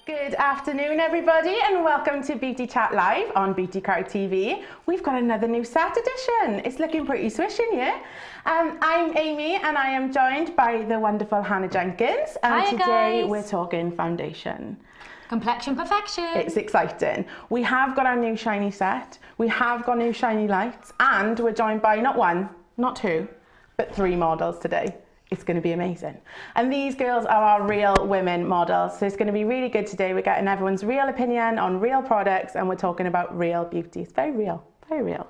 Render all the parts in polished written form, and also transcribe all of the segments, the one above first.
Good afternoon, everybody, and welcome to Beauty Chat Live on Beauty Crowd TV. We've got another new Sat edition. It's looking pretty swish in here. I'm Amy, and I am joined by the wonderful Hannah Jenkins. And Hiya, today guys. we're talking foundation. Complexion perfection. It's exciting. We have got our new shiny set. We have got new shiny lights, and we're joined by not one, not two, but 3 models today. It's going to be amazing. And these girls are our real women models. So it's going to be really good today. We're getting everyone's real opinion on real products, and we're talking about real beauty. It's very real, very real.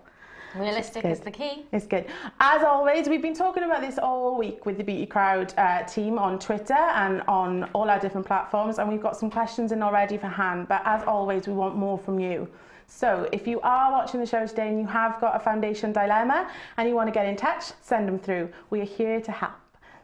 Realistic is the key. It's good. As always, we've been talking about this all week with the Beauty Crowd team on Twitter and on all our different platforms. And we've got some questions in already for Han. But as always, we want more from you. So if you are watching the show today and you have got a foundation dilemma and you want to get in touch, send them through. We are here to help.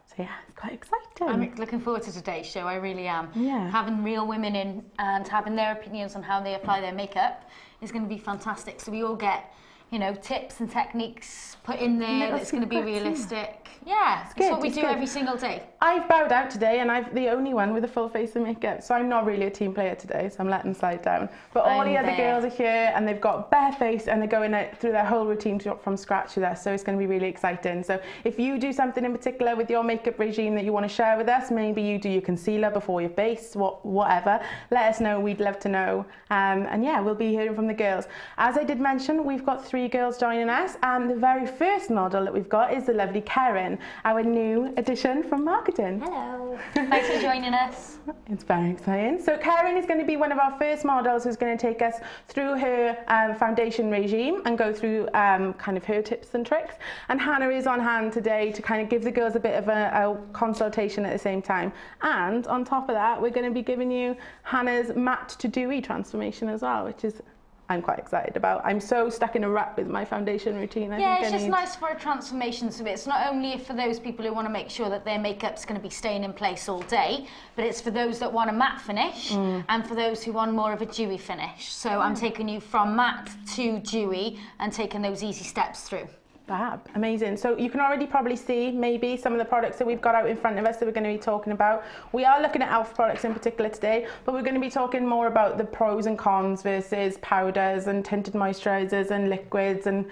So yeah, it's quite exciting. I'm looking forward to today's show, I really am. Yeah. Having real women in and having their opinions on how they apply their makeup is going to be fantastic. So we all get, you know, tips and techniques put in there that's going to be realistic. Yeah, it's what we do every single day. I've bowed out today, and I'm the only one with a full face of makeup, so I'm not really a team player today, so I'm letting slide down. But all the other girls are here, and they've got bare face, and they're going out through their whole routine from scratch with us, so it's going to be really exciting. So if you do something in particular with your makeup regime that you want to share with us, maybe you do your concealer before your base, whatever, let us know. We'd love to know. And yeah, we'll be hearing from the girls. As I did mention, we've got 3 girls joining us, and the very first model that we've got is the lovely Karen, our new addition from marketing. Hello. Thanks for joining us. It's very exciting. So Karen is going to be one of our first models who's going to take us through her foundation regime and go through kind of her tips and tricks. And Hannah is on hand today to kind of give the girls a bit of a consultation at the same time. And on top of that, we're going to be giving you Hannah's matte to dewy transformation as well, which is I'm quite excited about. I'm so stuck in a rut with my foundation routine. It's just nice for a transformation. So it's not only for those people who want to make sure that their makeup's going to be staying in place all day, but it's for those that want a matte finish and for those who want more of a dewy finish. So I'm taking you from matte to dewy and taking those easy steps through. Fab, amazing. So you can already probably see maybe some of the products that we've got out in front of us that we're going to be talking about. We are looking at e.l.f. products in particular today, but we're going to be talking more about the pros and cons versus powders and tinted moisturisers and liquids and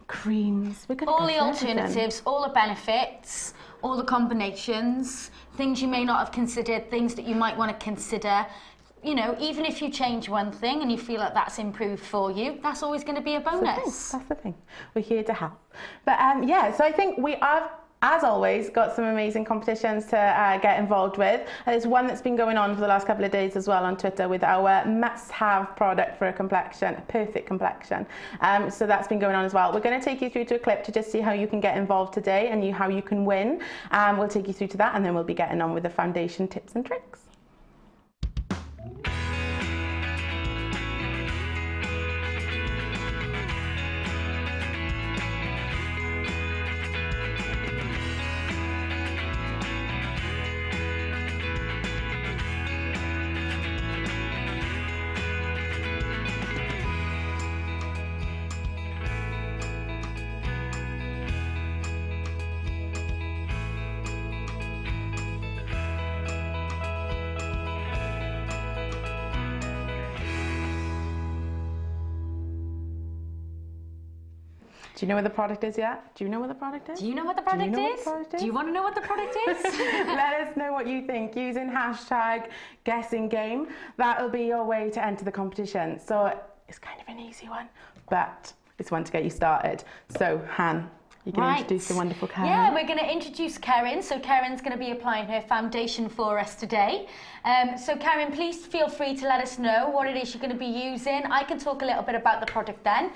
creams. All the alternatives, all the benefits, all the combinations, things you may not have considered, things that you might want to consider. You know, even if you change one thing and you feel like that's improved for you, that's always going to be a bonus. That's the thing. We're here to help. But yeah, so I think we have, as always, got some amazing competitions to get involved with. And there's one that's been going on for the last couple of days as well on Twitter with our must-have product for a complexion, a perfect complexion. So that's been going on as well. We're going to take you through to a clip to just see how you can get involved today and how you can win. We'll take you through to that, and then we'll be getting on with the foundation tips and tricks. Do you know what the product is yet? Do you know what the product is? Do you know what the product is? Do you want to know what the product is? Let us know what you think using hashtag guessing game. That'll be your way to enter the competition. So it's kind of an easy one, but it's one to get you started. So Han, you're going to introduce the wonderful Karen. Yeah, we're going to introduce Karen. So Karen's going to be applying her foundation for us today. So Karen, please feel free to let us know what it is you're going to be using. I can talk a little bit about the product then.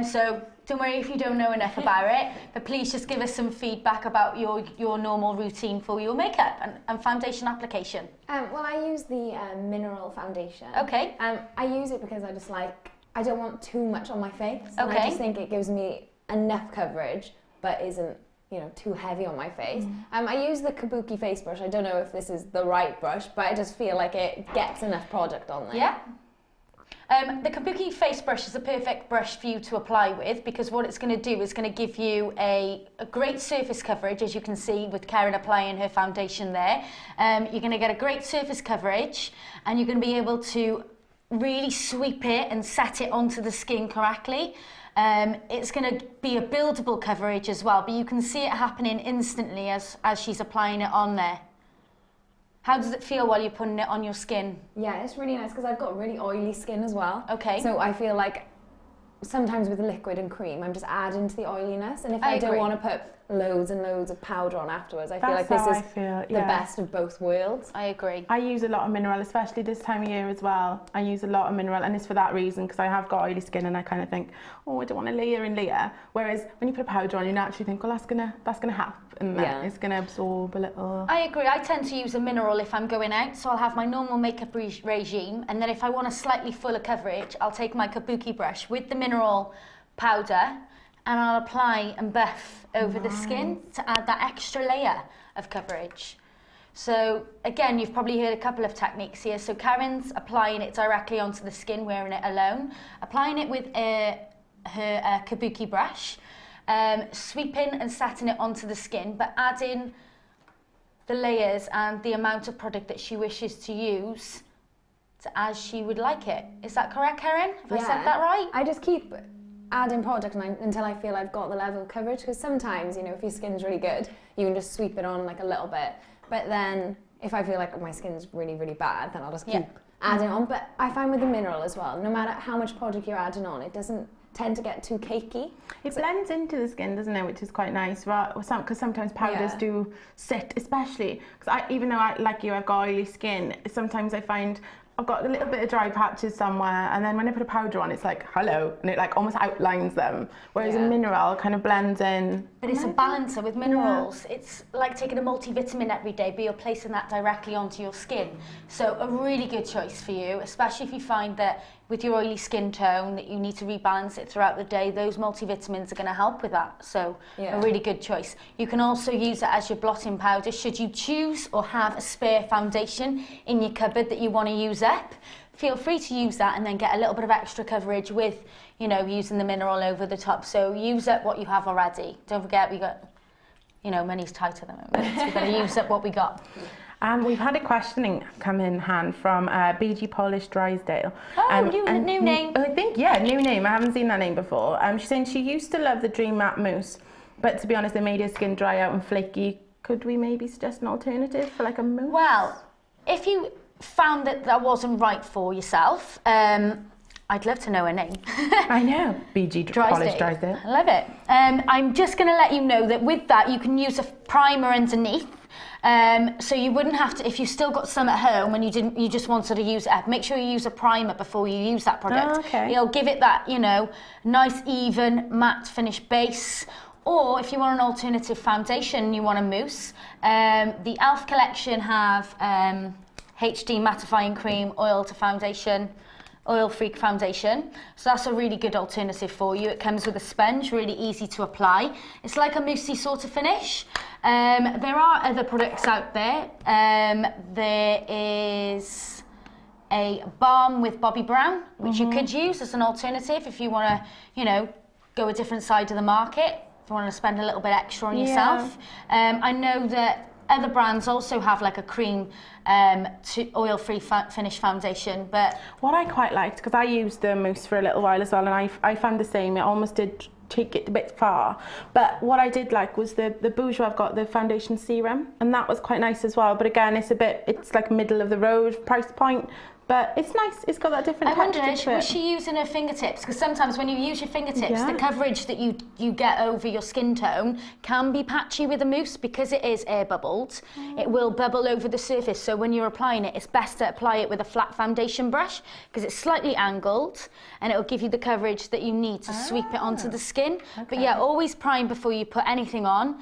So don't worry if you don't know enough about it, but please just give us some feedback about your normal routine for your makeup and foundation application. Well, I use the mineral foundation. Okay. I use it because I don't want too much on my face. Okay. And I just think it gives me enough coverage, but isn't, you know, too heavy on my face. I use the Kabuki face brush. I don't know if this is the right brush, but I just feel like it gets enough product on there. Yeah. The Kabuki face brush is a perfect brush for you to apply with, because what it's going to do is going to give you a great surface coverage, as you can see with Karen applying her foundation there. You're going to get a great surface coverage, and you're going to be able to really sweep it and set it onto the skin correctly. It's going to be a buildable coverage as well, but you can see it happening instantly as she's applying it on there. How does it feel while you're putting it on your skin? Yeah, it's really nice because I've got really oily skin as well. Okay. So I feel like sometimes with liquid and cream, I'm just adding to the oiliness. And if I don't want to put loads and loads of powder on afterwards, I feel like this is the best of both worlds. I agree. I use a lot of mineral, especially this time of year as well. I use a lot of mineral, and it's for that reason, because I have got oily skin and I kind of think, oh, I don't want to layer and layer. Whereas when you put powder on, you naturally think, well, that's gonna help, and it's gonna absorb a little. I agree. I tend to use a mineral if I'm going out, so I'll have my normal makeup regime, and then if I want a slightly fuller coverage, I'll take my Kabuki brush with the mineral powder, and I'll apply and buff over the skin to add that extra layer of coverage. So again, you've probably heard a couple of techniques here. So Karen's applying it directly onto the skin, wearing it alone, applying it with her Kabuki brush, sweeping and setting it onto the skin, but adding the layers and the amount of product that she wishes to use as she would like it. Is that correct, Karen? Have I said that right? I just keep adding product until I feel I've got the level of coverage, because sometimes, you know, if your skin's really good, you can just sweep it on like a little bit, but then if I feel like my skin's really, really bad, then I'll just keep adding on. But I find with the mineral as well, no matter how much product you're adding on, it doesn't tend to get too cakey. It blends into the skin, doesn't it, which is quite nice, right? Because sometimes powders do sit, especially because even though like you, I've got oily skin, sometimes I find I've got a little bit of dry patches somewhere, and then when I put a powder on, it's like, hello, and it like almost outlines them. Whereas a mineral kind of blends in. But it's a balancer with minerals. It's like taking a multivitamin every day, but you're placing that directly onto your skin. So a really good choice for you, especially if you find that with your oily skin tone that you need to rebalance it throughout the day. Those multivitamins are going to help with that. So a really good choice. You can also use it as your blotting powder should you choose or have a spare foundation in your cupboard that you want to use up. Feel free to use that and then get a little bit of extra coverage with, you know, using the mineral over the top. So use up what you have already. Don't forget we got, you know, money's tight at the moment. So we've got to use up what we got. We've had a questioning come in hand from BG Polish Drysdale. Oh, new name. I think, new name. I haven't seen that name before. She's saying she used to love the Dream Matte Mousse, but to be honest, it made her skin dry out and flaky. Could we maybe suggest an alternative for like a mousse? Well, if you found that wasn't right for yourself, I'd love to know her name. I know, BG Polish Drysdale. I love it. I'm just going to let you know that with that, you can use a primer underneath. So you wouldn't have to, if you've still got some at home and you just wanted to use it up, make sure you use a primer before you use that product. Oh, okay. It'll give it that, you know, nice, even, matte finish base. Or if you want an alternative foundation, you want a mousse, the e.l.f. collection have HD mattifying cream, oil-free foundation. So that's a really good alternative for you. It comes with a sponge, really easy to apply. It's like a moussey sort of finish. There are other products out there. There is a balm with Bobbi Brown, which you could use as an alternative if you want to, you know, go a different side of the market, if you want to spend a little bit extra on yourself. I know that other brands also have like a cream oil-free finish foundation, but what I quite liked, because I used the mousse for a little while as well, and I found the same. It almost did take it a bit far, but what I did like was the Bourjois. I've got the foundation serum, and that was quite nice as well. But again, it's like middle of the road price point. But it's nice, it's got that different texture to it. Was she using her fingertips? Because sometimes when you use your fingertips, the coverage that you get over your skin tone can be patchy with a mousse because it is air bubbled. It will bubble over the surface, so when you're applying it, it's best to apply it with a flat foundation brush because it's slightly angled and it will give you the coverage that you need to sweep it onto the skin. But yeah, always prime before you put anything on.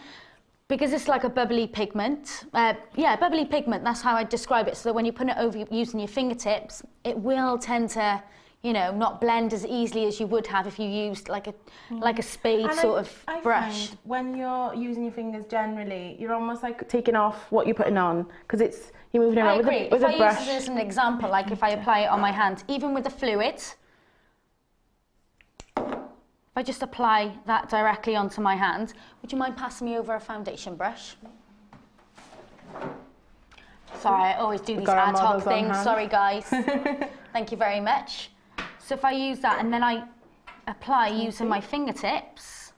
Because it's like a bubbly pigment. Bubbly pigment, that's how I describe it. So that when you put it over using your fingertips, it will tend to, you know, not blend as easily as you would have if you used like a spade sort of brush. Find when you're using your fingers generally, you're almost like taking off what you're putting on, because you're moving around with a brush. If I use this as an example, like if I apply it on my hand, even with the fluid, if I just apply that directly onto my hand, would you mind passing me over a foundation brush? Sorry, I always do these ad hoc things. Sorry, guys. Thank you very much. So if I use that and then I apply using my fingertips.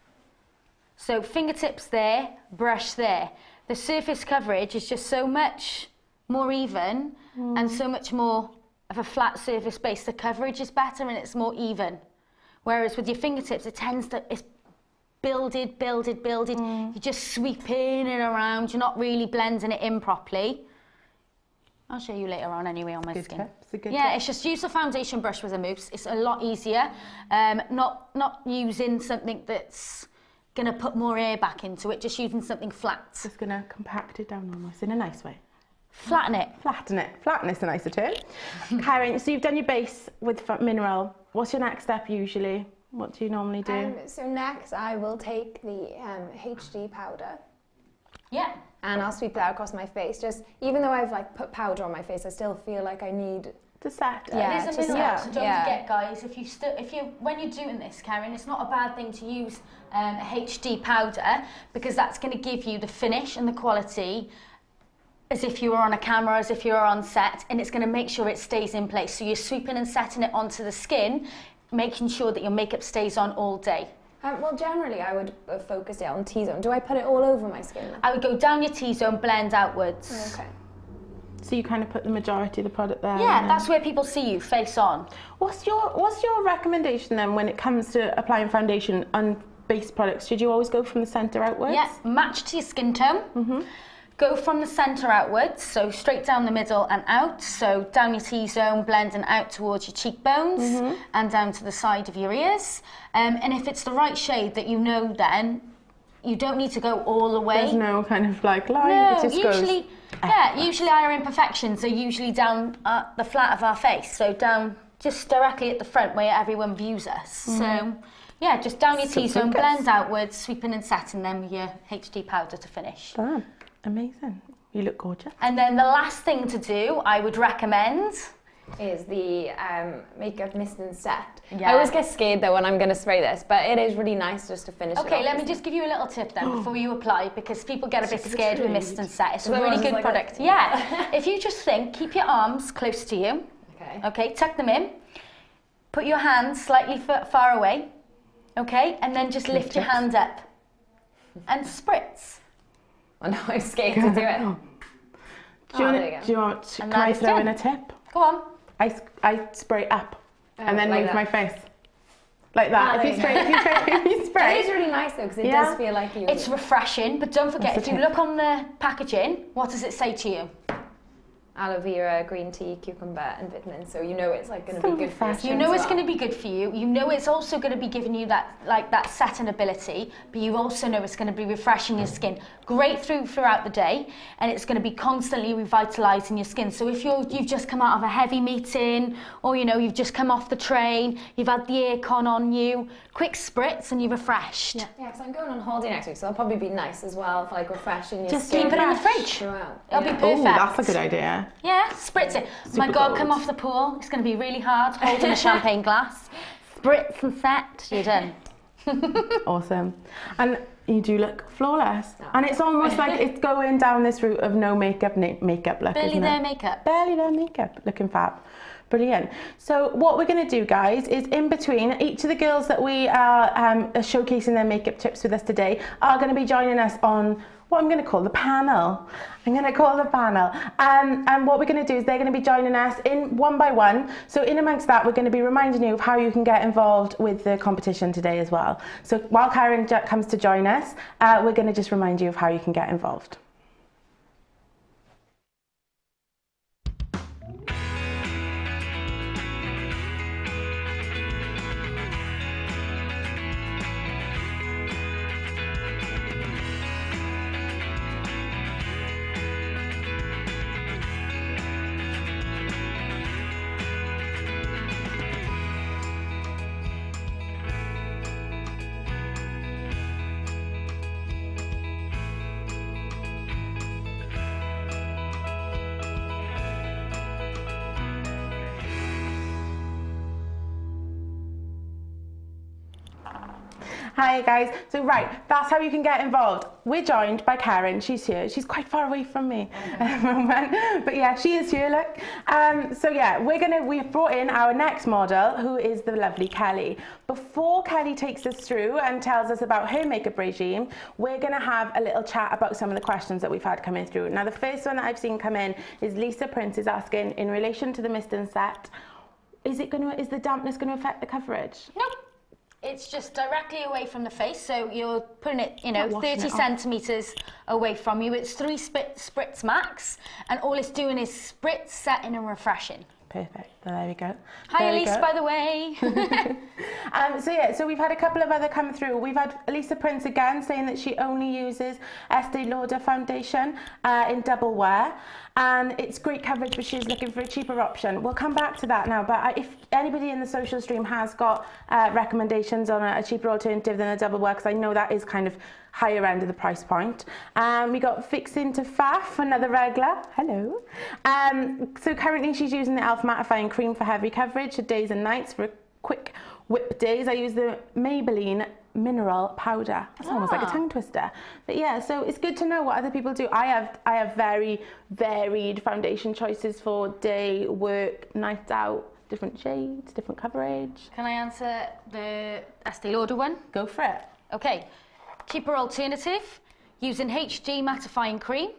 So fingertips there, brush there. The surface coverage is just so much more even and so much more of a flat surface base. The coverage is better and it's more even. Whereas with your fingertips, it's builded. You're just sweeping it around. You're not really blending it in properly. I'll show you later on anyway on my skin. It's just use a foundation brush with a mousse. It's a lot easier. Not using something that's going to put more air back into it, just using something flat. Just going to compact it down almost in a nice way. Flatten it. Flatten it. Flatten is a nicer term. Karen, so you've done your base with mineral. What's your next step usually? What do you normally do? So next I will take the HD powder. Yeah. And I'll sweep that across my face. Just even though I've like put powder on my face, I still feel like I need to set. Yeah, it is a mineral. So don't forget, guys, when you're doing this, Karen, it's not a bad thing to use a HD powder because that's going to give you the finish and the quality as if you were on a camera, as if you were on set, and it's going to make sure it stays in place. So you're sweeping and setting it onto the skin, making sure that your makeup stays on all day. Well, generally, I would focus it on T-zone. Do I put it all over my skin? I would go down your T-zone, blend outwards. Okay. So you kind of put the majority of the product there? Yeah, that's where people see you, face on. What's your recommendation then when it comes to applying foundation on base products? Should you always go from the centre outwards? Yeah, match to your skin tone. Go from the centre outwards, so straight down the middle and out. So down your T-zone, blending out towards your cheekbones and down to the side of your ears. And if it's the right shade that you know then, you don't need to go all the way. There's no kind of like line, no, it just usually, goes... Yeah, usually our imperfections are usually down the flat of our face. So down just directly at the front where everyone views us. So yeah, just down your T-zone, blend outwards, sweeping and setting them with your HD powder to finish. Damn. Amazing. You look gorgeous. And then the last thing to do, I would recommend, is the makeup mist and set. Yeah. I always get scared though when I'm going to spray this, but it is really nice just to finish it off. Okay, let me just give you a little tip then before you apply, because people get a bit scared with mist and set. It's a really good product. Yeah. If you just think, keep your arms close to you. Okay. Okay, tuck them in. Put your hands slightly far away. Okay, and then just lift your hand up and spritz. Oh no, I'm scared to do it. Can I throw in a tip? Go on. I spray up and then move my face. Like that. If you spray. That is really nice though, because it does feel like you... It's refreshing, but don't forget, if you look on the packaging, what does it say to you? Aloe vera, green tea, cucumber and vitamins, so you know it's like going to be good for you. You know it's going to be good for you. You know it's also going to be giving you that setting ability, but you also know it's going to be refreshing your skin. Great throughout the day, and it's going to be constantly revitalising your skin. So if you've just come out of a heavy meeting, or you've just come off the train, you've had the aircon on you, quick spritz and you're refreshed. Yeah, because I'm going on holiday next week, so that'll probably be nice as well for like refreshing your just skin. Just keep it in the fridge. It'll be perfect. Oh, that's a good idea. Yeah, spritz it. My God, come off the pool. It's going to be really hard holding a champagne glass. Spritz and set. You're done. Awesome. And you do look flawless. Oh. And it's almost like it's going down this route of no makeup look, Barely there makeup. Barely there makeup. Looking fab. Brilliant. So what we're going to do, guys, is in between, each of the girls that we are showcasing their makeup tips with us today are going to be joining us on what I'm going to call the panel. And what we're going to do is they're going to be joining us in one by one. So in amongst that, we're going to be reminding you of how you can get involved with the competition today as well. So while Karen comes to join us, we're going to just remind you of how you can get involved. Hi guys. So right, that's how you can get involved. We're joined by Karen. She's here. She's quite far away from me at the moment, but yeah, she is here. Look. So yeah, we've brought in our next model, who is the lovely Kelly. Before Kelly takes us through and tells us about her makeup regime, we're gonna have a little chat about some of the questions that we've had coming through. Now, the first one that I've seen come in is Lisa Prince is asking, in relation to the mist and set, is the dampness going to affect the coverage? Nope. It's just directly away from the face, so you're putting it, 30 centimetres away from you. It's 3 spritz max, and all it's doing is spritz, setting and refreshing. Perfect. There we go. Hi, Elise, by the way. So we've had a couple of other come through. We've had Lisa Prince again saying that she only uses Estee Lauder foundation in double wear, and it's great coverage, but she's looking for a cheaper option. We'll come back to that now, but if anybody in the social stream has got recommendations on a cheaper alternative than a double wear, because I know that is kind of higher end of the price point. We got Fixing to Faff, another regular. Hello. So currently she's using the e.l.f. mattifying cream for heavy coverage for days and nights. For quick whip days, I use the Maybelline mineral powder. That's almost like a tongue twister. But yeah, so it's good to know what other people do. I have very varied foundation choices for day, work, night out, different shades, different coverage. Can I answer the Estee Lauder one? Go for it. Okay. Cheaper alternative, using HD mattifying cream,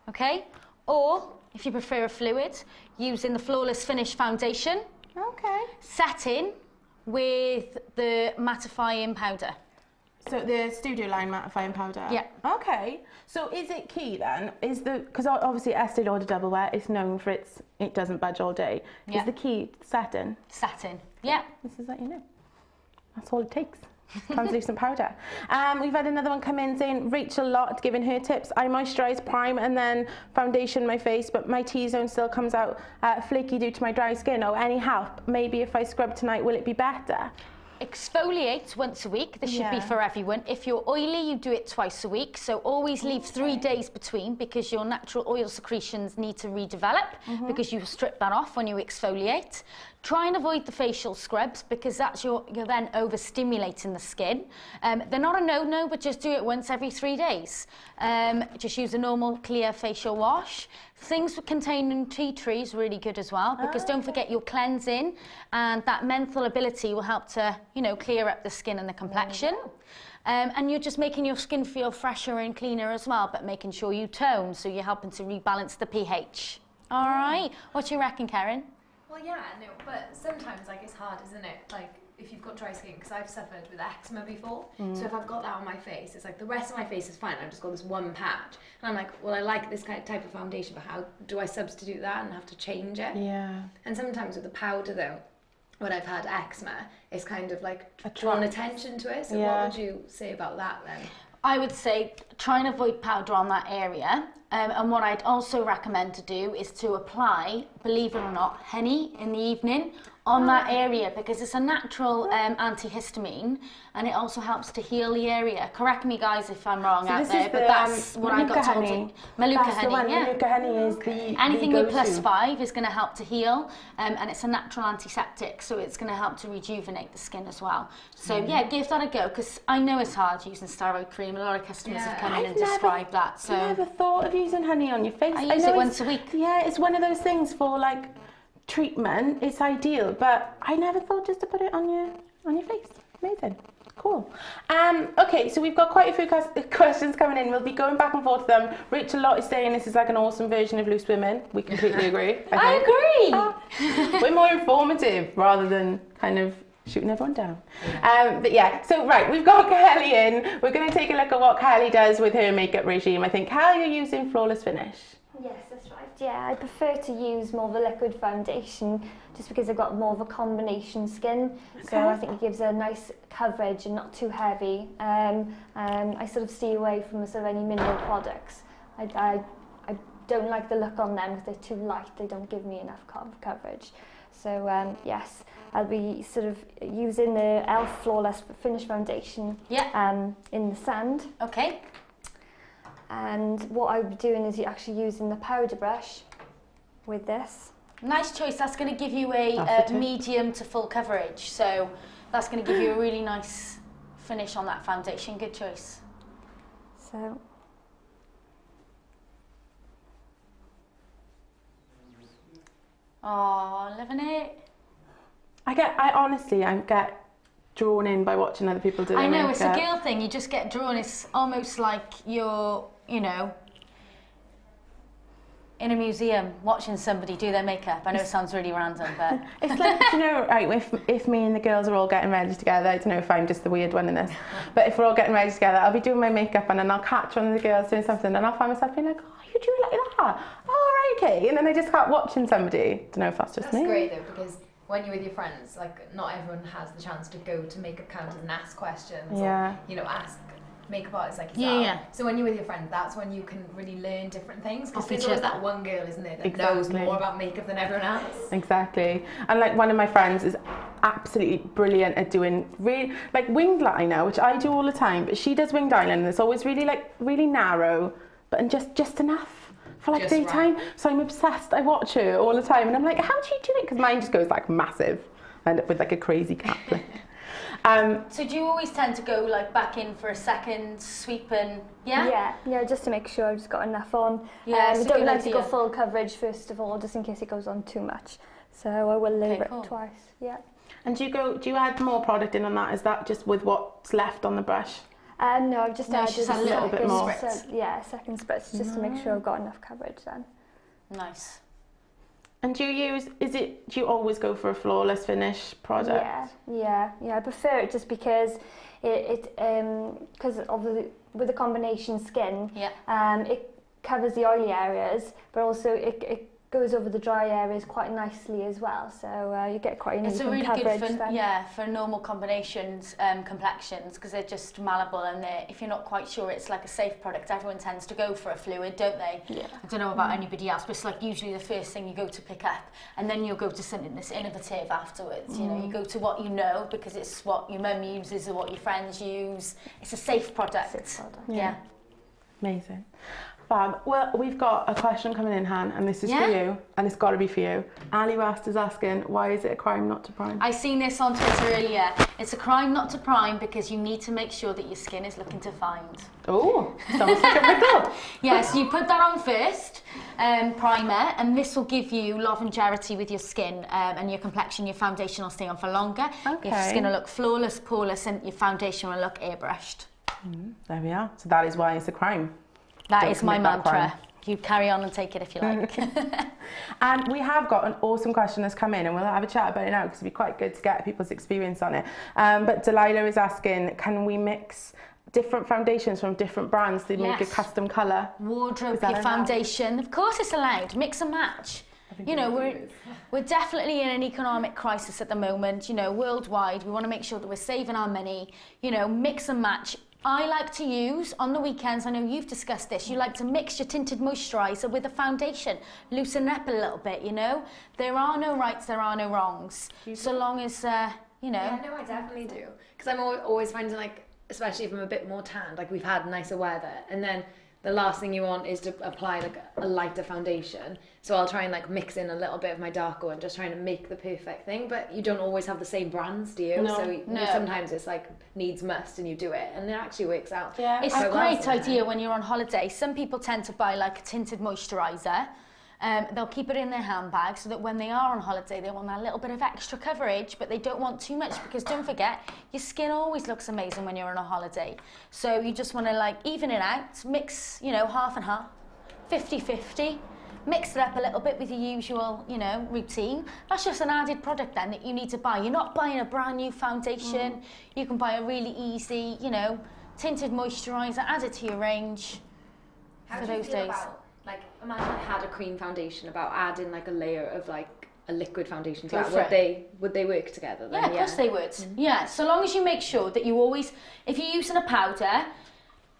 okay? Or, if you prefer a fluid, using the Flawless Finish foundation. Okay. Setting with the mattifying powder. So the Studio Line mattifying powder? Yeah. Okay. So is it key then? Because obviously Estee Lauder Double Wear is known for it doesn't budge all day. Yeah. Is the key satin? Satin, yeah. This is what you know. That's all it takes. Translucent powder. We've had another one come in saying Rachel Lott giving her tips. I moisturise, prime and then foundation my face, but my T-zone still comes out flaky due to my dry skin. Oh, any help? Maybe if I scrub tonight, will it be better? Exfoliate once a week. This should be for everyone. If you're oily, you do it twice a week. So always leave 3 days between, because your natural oil secretions need to redevelop because you strip that off when you exfoliate. Try and avoid the facial scrubs, because that's you're then overstimulating the skin. They're not a no-no, but just do it once every 3 days. Just use a normal clear facial wash. Things containing tea tree is really good as well, because don't forget your cleansing, and that menthol ability will help to, clear up the skin and the complexion. And you're just making your skin feel fresher and cleaner as well, but making sure you tone, so you're helping to rebalance the pH. All right, what do you reckon, Karen? Well, yeah, no, but sometimes, it's hard, isn't it? If you've got dry skin, because I've suffered with eczema before, so if I've got that on my face, it's the rest of my face is fine, I've just got this one patch, and I'm like, well, I like this kind of type of foundation, but how do I substitute that and have to change it? Yeah. And sometimes with the powder, though, when I've had eczema, it's kind of drawn attention to it, so what would you say about that then? I would say try and avoid powder on that area. And what I'd also recommend to do is to apply, believe it or not, honey in the evening on that area, because it's a natural antihistamine, and it also helps to heal the area. Correct me, guys, if I'm wrong out there, but that's what I got told. Manuka honey, yeah. Manuka honey is anything with +5 is going to help to heal, and it's a natural antiseptic, so it's going to help to rejuvenate the skin as well. So yeah, give that a go, because I know it's hard using steroid cream. A lot of customers have come in and described that. So I never thought of using honey on your face. I use it once a week. Yeah, it's one of those things for treatment. It's ideal, but I never thought just to put it on your face. Amazing. Cool. Okay, so we've got quite a few questions coming in. We'll be going back and forth to them. Rachel Lott is saying this is like an awesome version of Loose Women. We completely agree. I agree. We're more informative rather than kind of shooting everyone down. But yeah, so right, we've got Kelly in. We're going to take a look at what Kelly does with her makeup regime. I think, Kelly, you're using Flawless Finish. Yes, that's right. Yeah, I prefer to use more of a liquid foundation just because I've got more of a combination skin. Okay. So I think it gives a nice coverage and not too heavy. I sort of stay away from any mineral products. I don't like the look on them because they're too light. They don't give me enough coverage. So yes, I'll be sort of using the e.l.f. Flawless Finish foundation in the sand. Okay. And what I'm doing is actually using the powder brush with this. Nice choice. That's going to give you a medium to full coverage. So that's going to give you a really nice finish on that foundation. Good choice. So, oh, loving it. I honestly get drawn in by watching other people do their I know, makeup. it's a girl thing. You just get drawn. It's almost like you're, you know, in a museum watching somebody do their makeup. I know it sounds really random, but It's like, you know, right, if me and the girls are all getting ready together, I don't know if I'm just the weird one in this, but if we're all getting ready together, I'll be doing my makeup and then I'll catch one of the girls doing something and I'll find myself being like, oh, you do it like that? Oh, right, okay. And then I just start watching somebody. Don't know if that's just me. That's great though, because when you're with your friends, like not everyone has the chance to go to makeup counters and ask questions Yeah. or, you know, ask makeup artists like yourself. Yeah. So when you're with your friends, that's when you can really learn different things, because Off there's each always other. that one girl, isn't there, that knows Exactly. more about makeup than everyone else. Exactly. And like one of my friends is absolutely brilliant at doing really like winged liner, which I do all the time, but she does winged eyeliner and it's always really narrow, but just enough for like Just daytime. right. So I'm obsessed. I watch her all the time and I'm like, how do you do it? Because mine just goes like massive. I end up with like a crazy cat flick. So do you always tend to go like back in for a second sweep and yeah, just to make sure I've just got enough on. Yeah, it's a don't good like to go idea. full coverage first of all, just in case it goes on too much. So I will layer cool. it twice. Yeah. And do you add more product in on that? Is that just with what's left on the brush? No, I've just No, added just a little bit more. Yeah, a second spritz just to make sure I've got enough coverage then. Nice. And do you always go for a flawless finish product? Yeah. I prefer it just because because obviously with the combination skin, it covers the oily areas, but also it goes over the dry areas quite nicely as well. So you get quite an It's a even really coverage good then. for normal combinations, complexions, because they're just malleable and if you're not quite sure it's like a safe product, everyone tends to go for a fluid, don't they? Yeah. I don't know about anybody else, but it's like usually the first thing you go to pick up, and then you'll go to something that's innovative afterwards. You know, you go to what you know because it's what your mum uses or what your friends use. It's a safe product. Yeah. Amazing. Fab. Well, we've got a question coming in, Han, and this is for Yeah? you, and it's got to be for you. Ali West is asking, why is it a crime not to prime? I seen this on Twitter earlier. It's a crime not to prime because you need to make sure that your skin is looking defined. Oh, sounds like a pickle. Yes, you put that on first, primer, and this will give you longevity with your skin and your complexion. Your foundation will stay on for longer. Okay. Your skin will look flawless, poreless, and your foundation will look airbrushed. There we are. So that is why it's a crime. That Don't is my commit that mantra. crime. You carry on and take it if you like. And we have got an awesome question that's come in, and we'll have a chat about it now because it'd be quite good to get people's experience on it. But Delilah is asking, can we mix different foundations from different brands to make a Yes. custom colour? Wardrobe, Is that your allowed? foundation. Of course it's allowed. Mix and match. You know, we're definitely in an economic crisis at the moment, you know, worldwide. We want to make sure that we're saving our money, you know, mix and match. I like to use, on the weekends, I know you've discussed this, you like to mix your tinted moisturiser with a foundation, loosen it up a little bit, you know. There are no rights, there are no wrongs. So long as, you know. Yeah, no, I definitely do. Because I'm always finding, like, especially if I'm a bit more tanned, like we've had nicer weather, and then the last thing you want is to apply like a lighter foundation. So I'll try and like mix in a little bit of my darker and just trying to make the perfect thing. But you don't always have the same brands, do you? No. So you know, No. sometimes it's like needs must and you do it, and it actually works out. Yeah. It's quite a well great sometimes. idea when you're on holiday. Some people tend to buy like a tinted moisturiser. They'll keep it in their handbag so that when they are on holiday, they want that little bit of extra coverage, but they don't want too much because don't forget, your skin always looks amazing when you're on a holiday. So you just want to like even it out, mix, you know, half and half, 50-50. Mix it up a little bit with your usual, you know, routine. That's just an added product then that you need to buy. You're not buying a brand new foundation. You can buy a really easy, you know, tinted moisturiser, add it to your range How for do you those feel days. about, like, imagine I had a cream foundation, about adding like a layer of like a liquid foundation to Go that. for Would they work together then? Yeah, of course they would. Yeah, so long as you make sure that you always, if you're using a powder,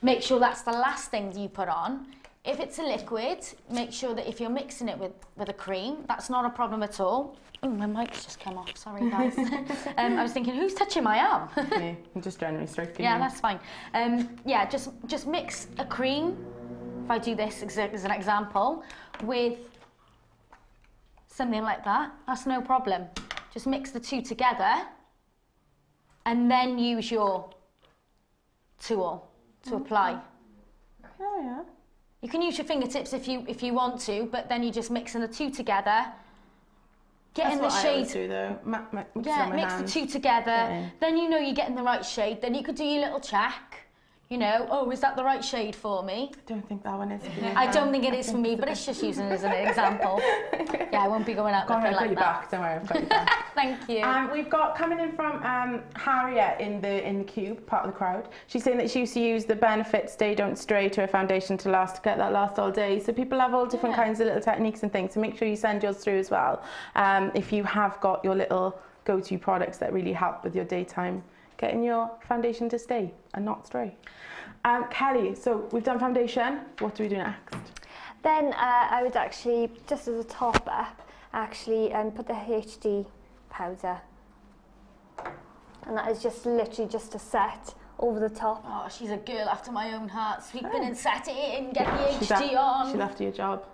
make sure that's the last thing you put on. If it's a liquid, make sure that if you're mixing it with a cream, that's not a problem at all. Oh, my mic's just come off, sorry guys. I was thinking, who's touching my arm? Yeah, I'm just generally stroking Yeah, you. that's fine. Yeah, just mix a cream, if I do this as an example, with something like that, that's no problem. Just mix the two together and then use your tool to apply. Oh yeah. You can use your fingertips if you want to, but then you're just mixing the two together. Getting That's the what I always shade. do though. Mix it Yeah, on my mix hands. the two together. Yeah. Then you know you're getting the right shade. Then you could do your little check. You know, oh, is that the right shade for me? I don't think that one is for me. I don't think it is for me, but it's just using it as an example. Yeah, I won't be going out Go on, looking I've got like you that. back. Don't worry, I've got you back. Thank you. We've got coming in from Harriet in the cube, part of the crowd. She's saying that she used to use the Benefit Stay Don't Stray to her foundation to get that last all day. So people have all different kinds of little techniques and things. So make sure you send yours through as well. If you have got your little go-to products that really help with your daytime, getting your foundation to stay and not stray. Kelly, so we've done foundation. What do we do next? Then I would actually, just as a top up, actually put the HD powder. And that is just literally just a set over the top. Oh, she's a girl after my own heart. Sweeping and set it in, get the HD on. She's after your job.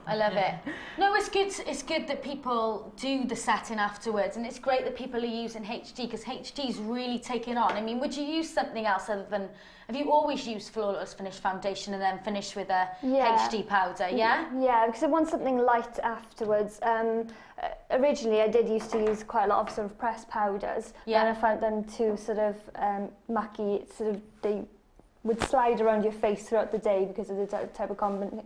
I love it. No, it's good. It's good that people do the setting afterwards, and it's great that people are using HD because HD's really taken on. I mean, would you use something else other than? Have you always used Flawless Finish foundation and then finish with a HD powder? Yeah. Yeah, because I want something light afterwards. Originally, I did used to use quite a lot of sort of pressed powders, and I found them too sort of mucky. Sort of they would slide around your face throughout the day because of the type of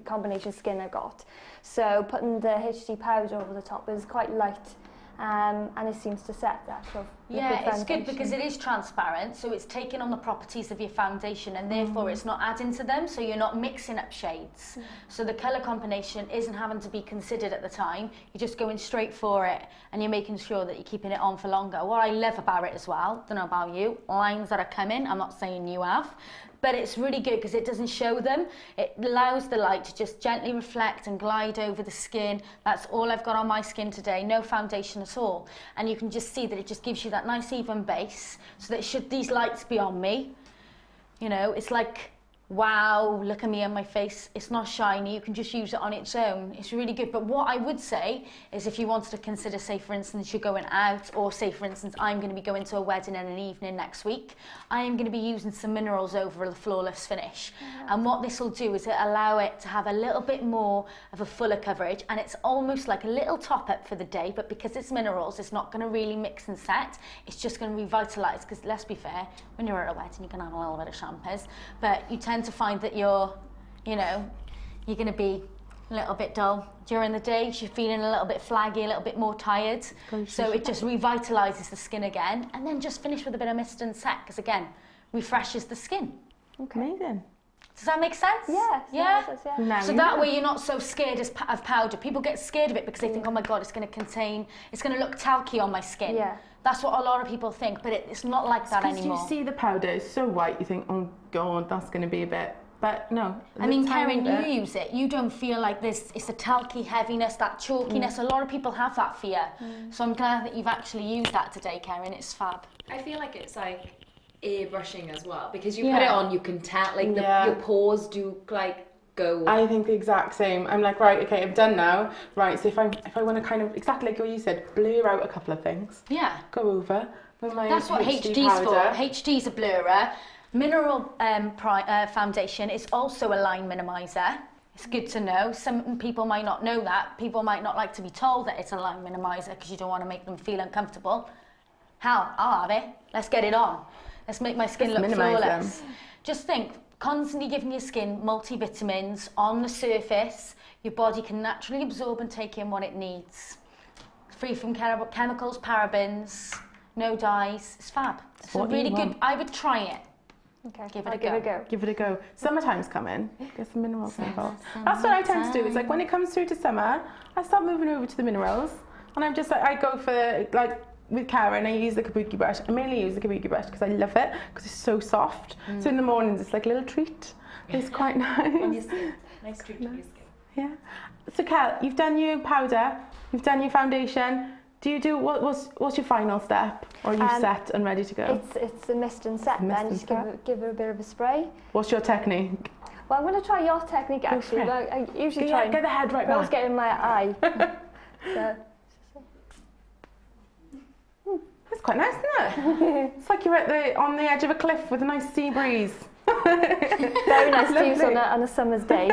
combination skin I've got. So putting the HD powder over the top is quite light, and it seems to set that sort of it's good because it is transparent, so it's taking on the properties of your foundation and therefore it's not adding to them, so you're not mixing up shades. So the colour combination isn't having to be considered at the time, you're just going straight for it and you're making sure that you're keeping it on for longer. What I love about it as well, don't know about you, lines that are coming, I'm not saying you have, but it's really good because it doesn't show them. It allows the light to just gently reflect and glide over the skin. That's all I've got on my skin today, no foundation at all. And you can just see that it just gives you that nice even base, so that should these lights be on me, you know, it's like, wow, look at me and my face. It's not shiny, you can just use it on its own. It's really good. But what I would say is if you wanted to consider, say for instance, you're going out, or say for instance, I'm going to be going to a wedding and an evening next week, I am going to be using some minerals over the Flawless Finish. And what this will do is it allow it to have a little bit more of a fuller coverage, and it's almost like a little top up for the day, but because it's minerals, it's not going to really mix and set. It's just going to revitalise, because let's be fair, when you're at a wedding, you can have a little bit of champers, but you tend to find that you're going to be a little bit dull during the day. You're feeling a little bit flaggy, a little bit more tired. So it just revitalises the skin again, and then just finish with a bit of mist and set, because again, refreshes the skin. Okay. Amazing. Does that make sense? Yeah. No, So that way you're not so scared of powder. People get scared of it because they think, oh my God, it's going to look talky on my skin. Yeah. That's what a lot of people think, but it's not like that anymore. Because you see the powder, it's so white, you think, oh God, that's going to be a bit... But no. I mean, Karen, you use it. You don't feel like this, it's a talky heaviness, that chalkiness. A lot of people have that fear. So I'm glad that you've actually used that today, Karen. It's fab. I feel like it's like airbrushing as well, because you put it on, you can tell, like your pores do like go. I think the exact same. I'm like, right, okay, I'm done now. Right, so if I want to kind of, exactly like what you said, blur out a couple of things. Yeah. Go over with my That's what HD's HD's powder. for. HD's a blurrer. Mineral foundation is also a line minimizer. It's good to know. Some people might not know that. People might not like to be told that it's a line minimizer because you don't want to make them feel uncomfortable. Hell, I'll have it. Let's get it on. Let's make my skin look flawless. Just think, constantly giving your skin multivitamins on the surface, your body can naturally absorb and take in what it needs. Free from chemicals, parabens, no dyes. It's fab. It's a really good. I would try it. Okay, Give it a go. Give it a go. Summertime's coming. Get some minerals involved. That's what I tend to do. It's like when it comes through to summer, I start moving over to the minerals, and I'm just like, I go for like with Karen, I use the kabuki brush. I mainly use the kabuki brush because I love it because it's so soft. So in the mornings, it's like a little treat. It's quite nice. On your skin. Nice treat on your skin. Yeah. So Cal, you've done your powder, you've done your foundation. Do you do what's your final step, or are you set and ready to go? It's the mist and set. Then just give her a bit of a spray. What's your technique? Well, I'm going to try your technique actually. But I usually try. Get the head right back. Always get in my eye. So. It's quite nice, isn't it? It's like you're on the edge of a cliff with a nice sea breeze. Very nice to use on a summer's day.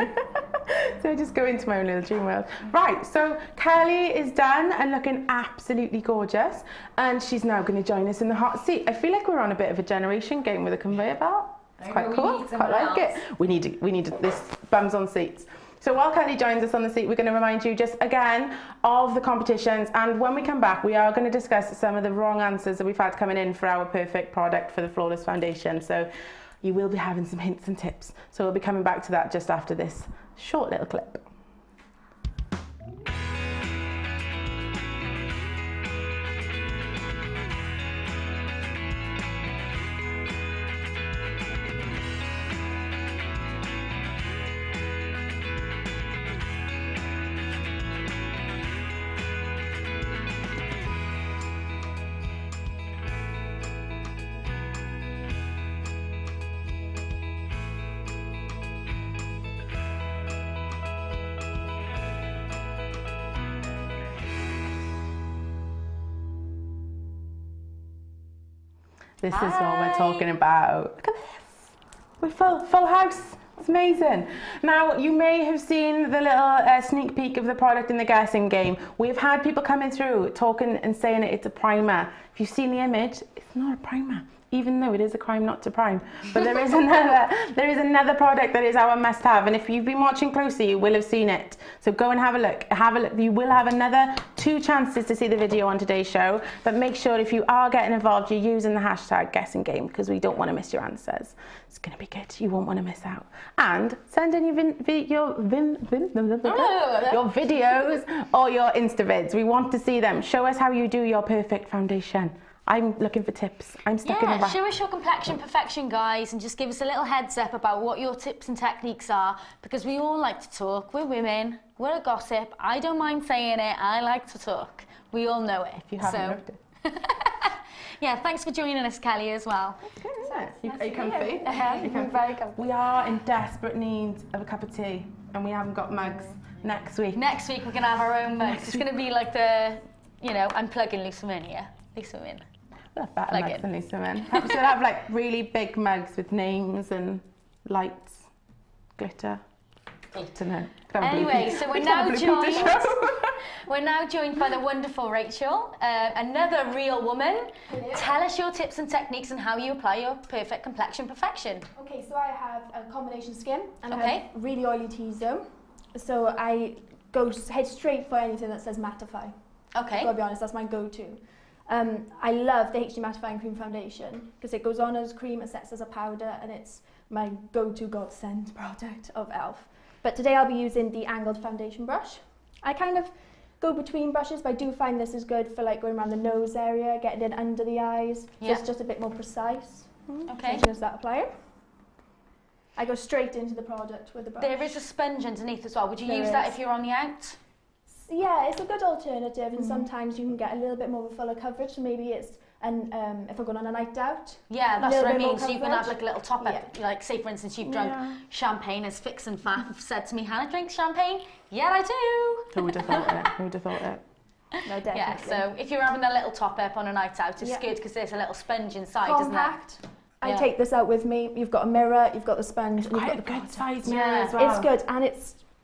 So I just go into my own little dream world. Right, so Kelly is done and looking absolutely gorgeous, and she's now going to join us in the hot seat. I feel like we're on a bit of a generation game with a conveyor belt. It's quite cool. Quite like it. We need this bums on seats. So while Kelly joins us on the seat, we're going to remind you just again of the competitions, and when we come back, we are going to discuss some of the wrong answers that we've had coming in for our perfect product for the Flawless Foundation. So you will be having some hints and tips. So we'll be coming back to that just after this short little clip. This is what we're talking about. Look at this. We're full house. It's amazing. Now, you may have seen the little sneak peek of the product in the guessing game. We've had people coming through talking and saying it's a primer. If you've seen the image, it's not a primer, even though it is a crime not to prime. But there is another product that is our must-have, and if you've been watching closely, you will have seen it. So go and have a look. You will have another 2 chances to see the video on today's show, but make sure if you are getting involved, you're using the hashtag guessing game, because we don't want to miss your answers. It's going to be good. You won't want to miss out. And send in your videos or your Instavids. We want to see them. Show us how you do your perfect foundation. I'm looking for tips. I'm stuck in the back. Show us your complexion perfection, guys, and just give us a little heads up about what your tips and techniques are, because we all like to talk. We're women. We're a gossip. I don't mind saying it. I like to talk. We all know it. If you haven't loved it. Yeah, thanks for joining us, Kelly, as well. That's good, isn't it? Are you comfy? I'm very comfy. We are in desperate need of a cup of tea, and we haven't got mugs. Next week. Next week, we're going to have our own mugs. It's going to be like the, I'm plugging Lisa in, yeah? Lisa in. We'll have better mugs than Lisa in. Perhaps we'll have like really big mugs with names and lights, glitter. No. Anyway, so we're now joined by the wonderful Rachel, another real woman. Hello. Tell us your tips and techniques and how you apply your perfect complexion perfection. Okay, so I have a combination skin and I Okay. have really oily T-zone. So I head straight for anything that says mattify. Okay. Gotta be honest, that's my go-to. I love the HD Mattifying Cream Foundation because it goes on as cream, it sets as a powder, and it's my go-to godsend product of e.l.f. But today I'll be using the angled foundation brush. I kind of go between brushes, but I do find this is good for like going around the nose area, getting it under the eyes. Yeah. So it's just a bit more precise. Okay. So just that applying. I go straight into the product with the brush. There is a sponge underneath as well. Would you There use that is. if you're on the out? Yeah, it's a good alternative, and sometimes you can get a little bit more of a fuller coverage. So maybe it's if I'm going on a night out. Yeah, that's Little what I bit more mean. So you can have coverage. like a little top up. Like, say for instance, you've drunk champagne, as Fix and Faff said to me, Hannah drinks champagne? Yeah, I do. Who would have thought it? Who would have thought it? No, definitely. Yeah, so if you're having a little top up on a night out, it's good because there's a little sponge inside, isn't there? Compact. I take this out with me. You've got a mirror, you've got the sponge, and you've Quite got a the good product. size mirror as well. It's good, and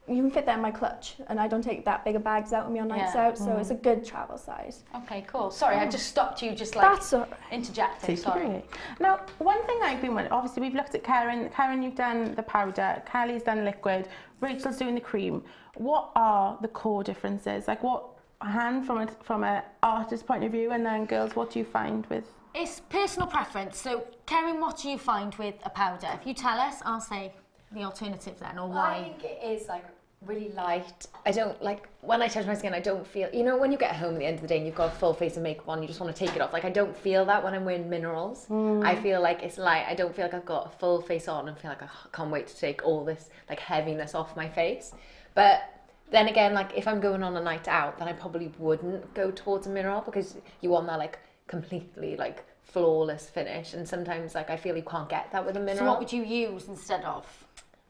you can fit that in my clutch, and I don't take that bigger bags out with me on nights out, so it's a good travel size. Okay, cool. Sorry, I just stopped you just like That's all right. interjecting. Sorry. Now, one thing I've been wondering, obviously we've looked at Karen. Karen, you've done the powder. Kelly's done liquid. Rachel's doing the cream. What are the core differences? Like what, from an artist point of view, and then girls, what do you find with? It's personal preference. So, Karen, what do you find with a powder? If you tell us, I'll say the alternative then, or I why. think it is like really light. I don't like when I touch my skin. I don't feel. You know, when you get home at the end of the day and you've got a full face of makeup on, you just want to take it off. Like I don't feel that when I'm wearing minerals. I feel like it's light. I don't feel like I've got a full face on and feel like I can't wait to take all this like heaviness off my face. But then again, like if I'm going on a night out, then I probably wouldn't go towards a mineral because you want that like completely like flawless finish, and sometimes like I feel you can't get that with a mineral. So what would you use instead of?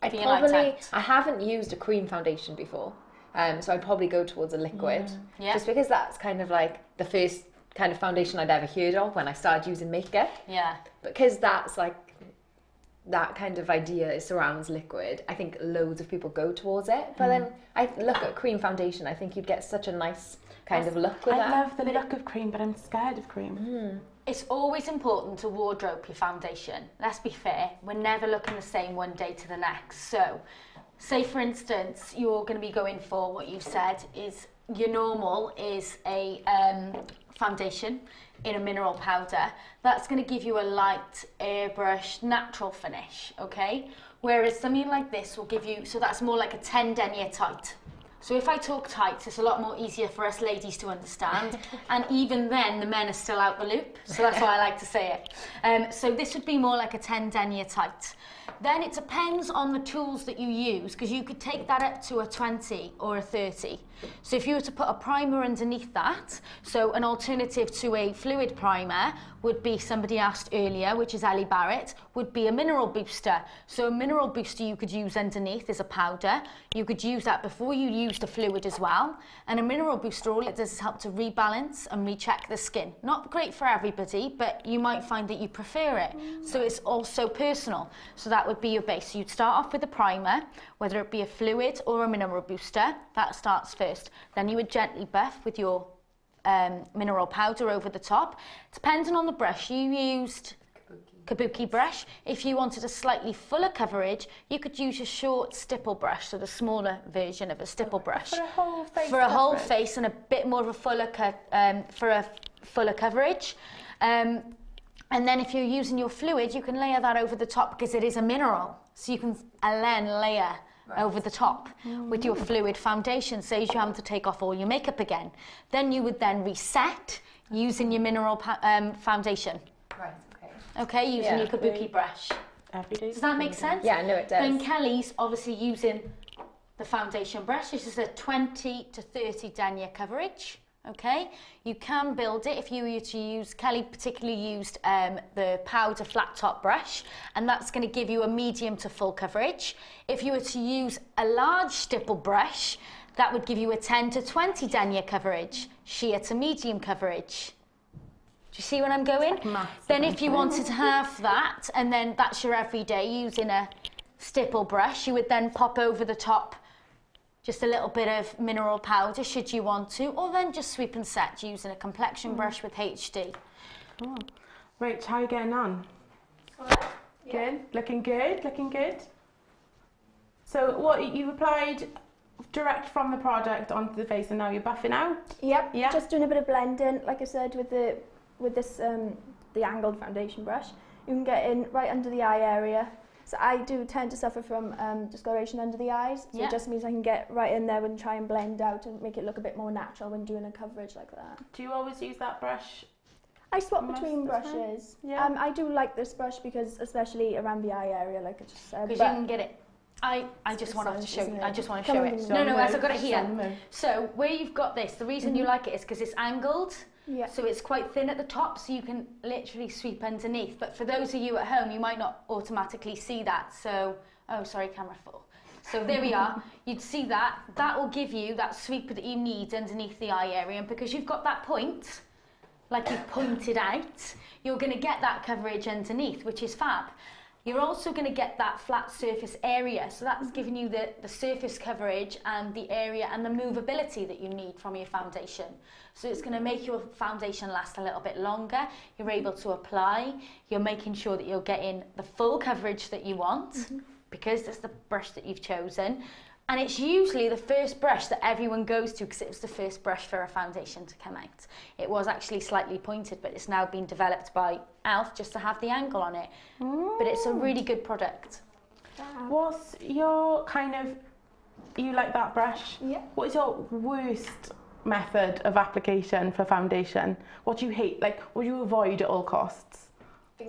I haven't used a cream foundation before, so I'd probably go towards a liquid, just because that's kind of like the first kind of foundation I'd ever heard of when I started using makeup. Yeah. Because that's like, that kind of idea surrounds liquid. I think loads of people go towards it. But then I look at cream foundation, I think you'd get such a nice kind of look with I that. love the look of cream, but I'm scared of cream. It's always important to wardrobe your foundation. Let's be fair, we're never looking the same one day to the next. So, say for instance, you're going to be going for what you said is your normal is a foundation in a mineral powder. That's going to give you a light airbrush natural finish, okay? Whereas something like this will give you, so that's more like a 10 denier tight. So if I talk tights, it's a lot more easier for us ladies to understand. And even then, the men are still out the loop. So that's why I like to say it. So this would be more like a 10 denier tight. Then it depends on the tools that you use, because you could take that up to a 20 or a 30. So if you were to put a primer underneath that, so an alternative to a fluid primer would be, somebody asked earlier, which is Ellie Barrett, would be a mineral booster. So a mineral booster you could use underneath is a powder. You could use that before you use the fluid as well. And a mineral booster, all it does is help to rebalance and recheck the skin. Not great for everybody, but you might find that you prefer it. So it's also personal. So that would be your base. So you'd start off with a primer, whether it be a fluid or a mineral booster. That starts first. Then you would gently buff with your mineral powder over the top. Depending on the brush you used, kabuki brush. If you wanted a slightly fuller coverage, you could use a short stipple brush, so the smaller version of a stipple brush. For a whole face For a whole coverage. face and a bit more of a fuller fuller coverage. And then if you're using your fluid, you can layer that over the top because it is a mineral. So you can then layer over the top with your fluid foundation, saves you having to take off all your makeup again. Then you would then reset using your mineral foundation. Right, okay. Okay, using your kabuki brush. Every day. Does that make sense? Yeah, no, it does. Then Kelly's obviously using the foundation brush. This is a 20 to 30 denier coverage. Okay, you can build it if you were to use, Kelly particularly used the powder flat top brush, and that's going to give you a medium to full coverage. If you were to use a large stipple brush, that would give you a 10 to 20 denier coverage, sheer to medium coverage. Do you see where I'm going? Then if you wanted to have that, and then that's your everyday using a stipple brush, you would then pop over the top just a little bit of mineral powder should you want to, or then just sweep and set using a complexion brush with HD. Oh. Right, how are you getting on? Good, looking good, looking good. So what, you applied direct from the product onto the face and now you're buffing out? Yep, Yeah. just doing a bit of blending, like I said, with the angled foundation brush. You can get in right under the eye area. So I do tend to suffer from discoloration under the eyes, so Yeah. it just means I can get right in there and try and blend out and make it look a bit more natural when doing a coverage like that. Do you always use that brush? I swap Most between of the time? brushes. Yeah. I do like this brush because, especially around the eye area, like I just said. Because but you can get it. I just want to show you. I just want to Come show on, it. give No, me no, Show as me. I've got it Show here. me. So where you've got this, the reason you like it is because it's angled. yeah. So it's quite thin at the top, so you can literally sweep underneath. But for those of you at home, you might not automatically see that. So, oh, sorry, camera full. So there we are. You'd see that. That will give you that sweep that you need underneath the eye area. And because you've got that point, like you've pointed out, you're going to get that coverage underneath, which is fab. You're also going to get that flat surface area. So that's giving you the surface coverage and the area and the movability that you need from your foundation. So it's going to make your foundation last a little bit longer. You're able to apply. You're making sure that you're getting the full coverage that you want because that's the brush that you've chosen. And it's usually the first brush that everyone goes to because it was the first brush for a foundation to come out. It was actually slightly pointed, but it's now been developed by Alf just to have the angle on it. But it's a really good product. What's your kind of, you like that brush? Yeah. What is your worst method of application for foundation? What do you hate? Like, what do you avoid at all costs?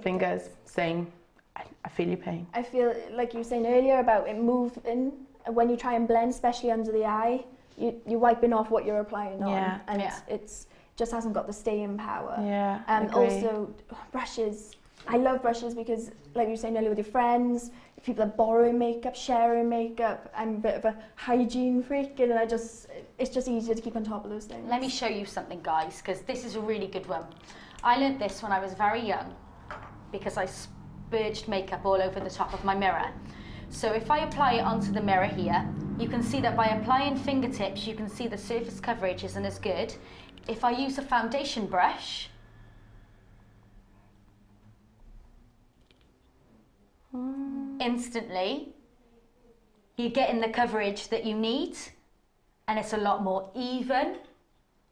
Fingers, same. I feel your pain. I feel like you were saying earlier about it moving when you try and blend, especially under the eye. You're wiping off what you're applying on, Yeah. and Yeah. it's just hasn't got the staying power. Yeah, And agree. also brushes. I love brushes because, like you were saying earlier, with your friends, if people are borrowing makeup, sharing makeup, I'm a bit of a hygiene freak, and I just it's just easier to keep on top of those things. Let me show you something, guys, because this is a really good one. I learnt this when I was very young because I spurged makeup all over the top of my mirror. So if I apply it onto the mirror here, you can see that by applying fingertips, you can see the surface coverage isn't as good. If I use a foundation brush, instantly, you're getting the coverage that you need, and it's a lot more even.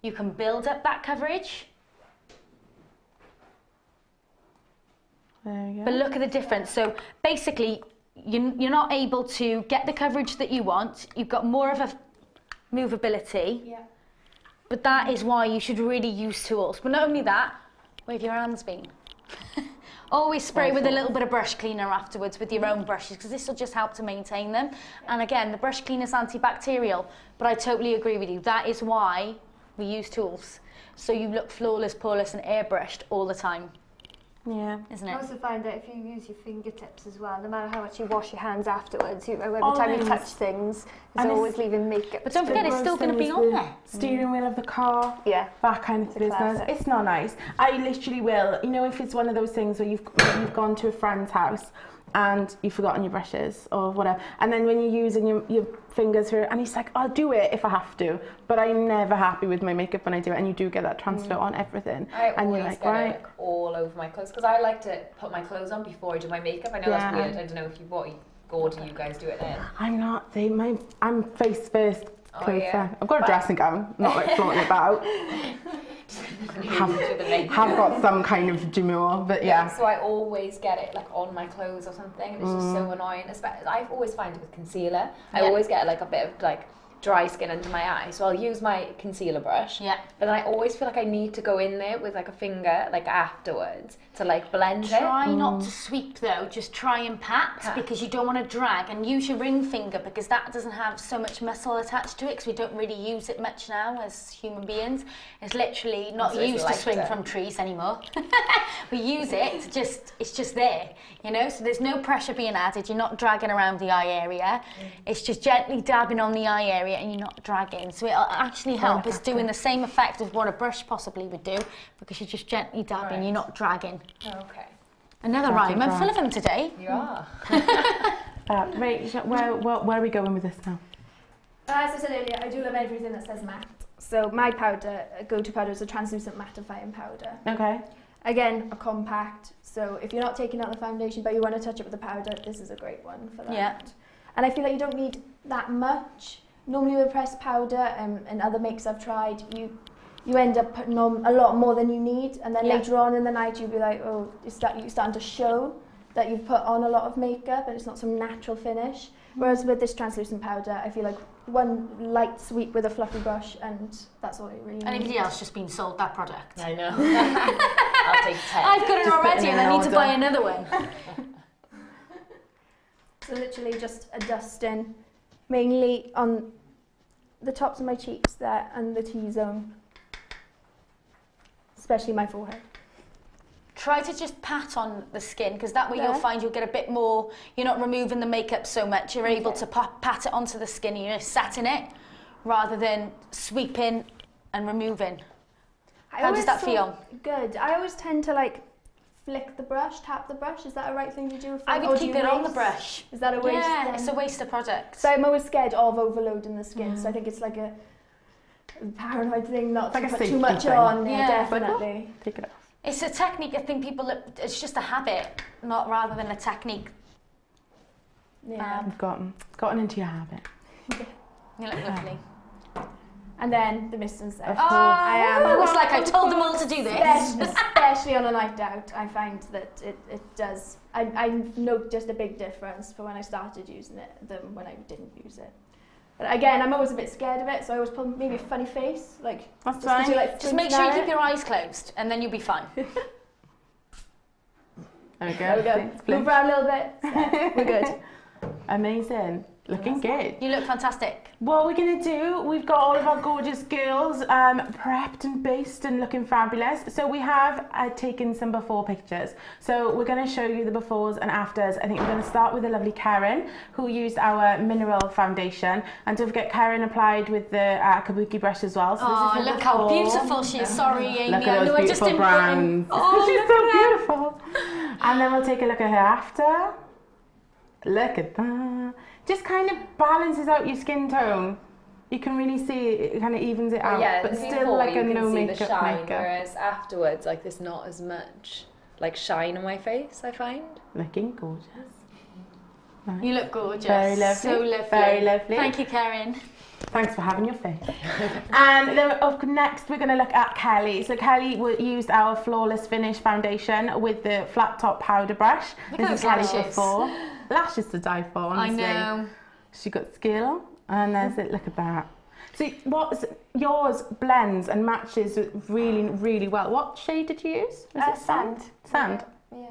You can build up that coverage. There you go. But look at the difference. So basically, you're not able to get the coverage that you want. You've got more of a movability. Yeah. But that is why you should really use tools. But not only that, where have your hands been? Always spray with a little bit of brush cleaner afterwards with your own brushes, because this will just help to maintain them. And again, the brush cleaner is antibacterial, but I totally agree with you. That is why we use tools. So you look flawless, poreless and airbrushed all the time. Yeah. Isn't I it? also find that if you use your fingertips as well, no matter how much you wash your hands afterwards, every time you touch things, it's And always leaving makeup. But don't forget, it's still going to be on there. Steering wheel of the car. Yeah. That kind of business. classic. It's not nice. I literally will, you know, if it's one of those things where you've gone to a friend's house and you've forgotten your brushes or whatever, and then when you're using your fingers for it, and he's like, I'll do it if I have to, but I'm never happy with my makeup when I do it, and you do get that transfer on everything. I and always you're like, get right. it like, all over my clothes because I like to put my clothes on before I do my makeup. I know that's weird. I don't know if you what order you guys do it in. I'm not, I'm face first Oh, clothes yeah. on. I've got a dressing gown, not like flaunting about. have got some kind of demure, but yeah. So I always get it like on my clothes or something, and it's just so annoying. I always find it with concealer. I always get like a bit of like dry skin under my eye, so I'll use my concealer brush. Yeah. But then I always feel like I need to go in there with like a finger, like afterwards, to like blend it. Try not to sweep though, just try and pat, because you don't want to drag, and use your ring finger because that doesn't have so much muscle attached to it, because we don't really use it much now as human beings. It's literally not So it's used to swing lighter. from trees anymore. We use it, it's just there, you know, so there's no pressure being added, you're not dragging around the eye area, it's just gently dabbing on the eye area and you're not dragging, so it'll actually help. It's doing the same effect as what a brush possibly would do, because you're just gently dabbing, you're not dragging. Okay. Another rhyme. I'm full of them today. You are. Rach, where are we going with this now? As I said earlier, I do love everything that says matte. So my powder, go-to powder, is a translucent mattifying powder. Okay. Again, a compact. So if you're not taking out the foundation, but you want to touch it with the powder, this is a great one for that. Yeah. And I feel like you don't need that much. Normally with pressed powder and other makes I've tried, you end up putting on a lot more than you need, and then later on in the night you'll be like, oh, you're starting to show that you've put on a lot of makeup and it's not some natural finish. Whereas with this translucent powder, I feel like one light sweep with a fluffy brush and that's all you really need. Anybody else just been sold that product? I know. I'll take 10. I've got it Just already putting and in I an need to order. buy another one. So literally just a dusting, mainly on the tops of my cheeks there and the T-zone, especially my forehead. Try to just pat on the skin, because that way Yeah. you'll find you'll get a bit more, you're not removing the makeup so much, you're able to pat it onto the skin, you're sat in it, rather than sweeping and removing. How does that feel? Good. I always tend to like flick the brush, tap the brush. Is that a right thing to do? I or would do keep you it on the waste? brush. Is that a waste? Yeah, then? it's a waste of product. So I'm always scared of overloading the skin. So I think it's like a paranoid thing not Like to a put safety too much thing. on. Yeah. Definitely. Take it off. It's a technique, I think it's just a habit, not rather than a technique. Yeah. You've gotten into your habit. You look lovely. And then the mist and stuff. Of Oh, I am. it's like I told them all to do this. Especially on a night out, I find that it does. I know just a big difference for when I started using it than when I didn't use it. But again, I'm always a bit scared of it, so I always put maybe a funny face, like That's just to do, like, Just make sure you squinting keep your eyes closed, and then you'll be fine. There we go. There we go. See, it's Move around a little bit. So we're good. Amazing. Looking good. You look fantastic. What we're going to do, we've got all of our gorgeous girls prepped and based and looking fabulous. So we have taken some before pictures. So we're going to show you the befores and afters. I think we're going to start with the lovely Karen, who used our mineral foundation. And don't forget, Karen applied with the kabuki brush as well. So Oh, this is look how beautiful she is. Sorry, Amy. Look I at know those I just beautiful didn't browns. Oh, She's look so at that. beautiful. And then we'll take a look at her after. Look at that. Just kind of balances out your skin tone. You can really see it kind of evens it out, Yeah, but before still like you a can no see makeup the shine, makeup. whereas afterwards, like there's not as much like shine on my face, I find. Looking gorgeous. Nice. You look gorgeous. Very lovely. So lovely. Very lovely. Thank you, Karen. Thanks for having your face. And then up next we're going to look at Kelly. So Kelly used our Flawless Finish foundation with the flat top powder brush. Look This at is those Kelly lashes. before. Lashes to die for, honestly. I know. She got skill, and there's it. Look at that. So yours blends and matches really, really well. What shade did you use? Was it Sand. Sand. Yeah.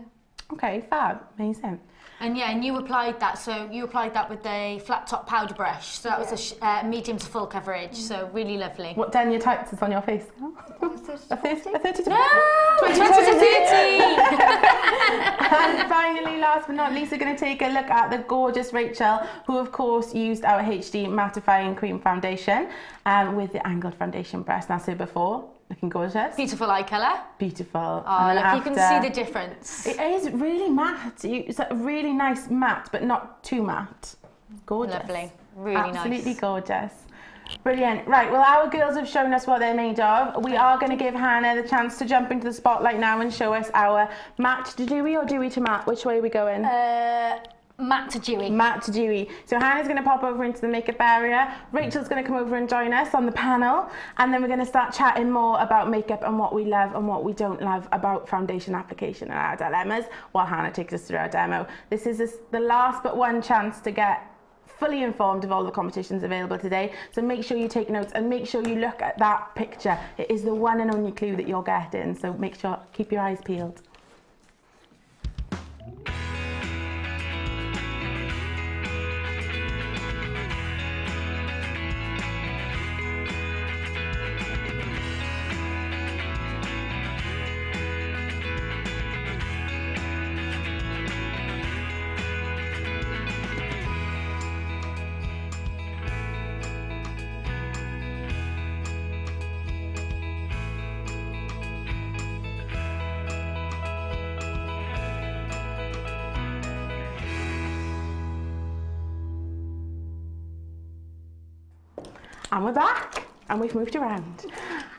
Okay, fab, amazing. And yeah, and you applied that. So you applied that with the flat top powder brush. So that was a medium to full coverage. So really lovely. What den your tights is on your face now? A 30 to No! 20 to 30! And finally, last but not least, we're going to take a look at the gorgeous Rachel, who of course used our HD mattifying cream foundation with the angled foundation brush. That's her before, looking gorgeous. Beautiful eye colour. Beautiful. Oh, And look, then you can after- see the difference. It is really matte. It's a really nice matte, but not too matte. Gorgeous. Lovely. Really Absolutely nice. gorgeous. Brilliant. Right, well, our girls have shown us what they're made of. We are going to give Hannah the chance to jump into the spotlight now and show us our matte to dewy or dewy to matte. Which way are we going? Matte to dewy. Matte to dewy. So Hannah's going to pop over into the makeup area. Rachel's going to come over and join us on the panel. And then we're going to start chatting more about makeup and what we love and what we don't love about foundation application and our dilemmas while Hannah takes us through our demo. This is the last but one chance to get fully informed of all the competitions available today. So make sure you take notes and make sure you look at that picture. It is the one and only clue that you're getting. So make sure, keep your eyes peeled. And we're back, and we've moved around.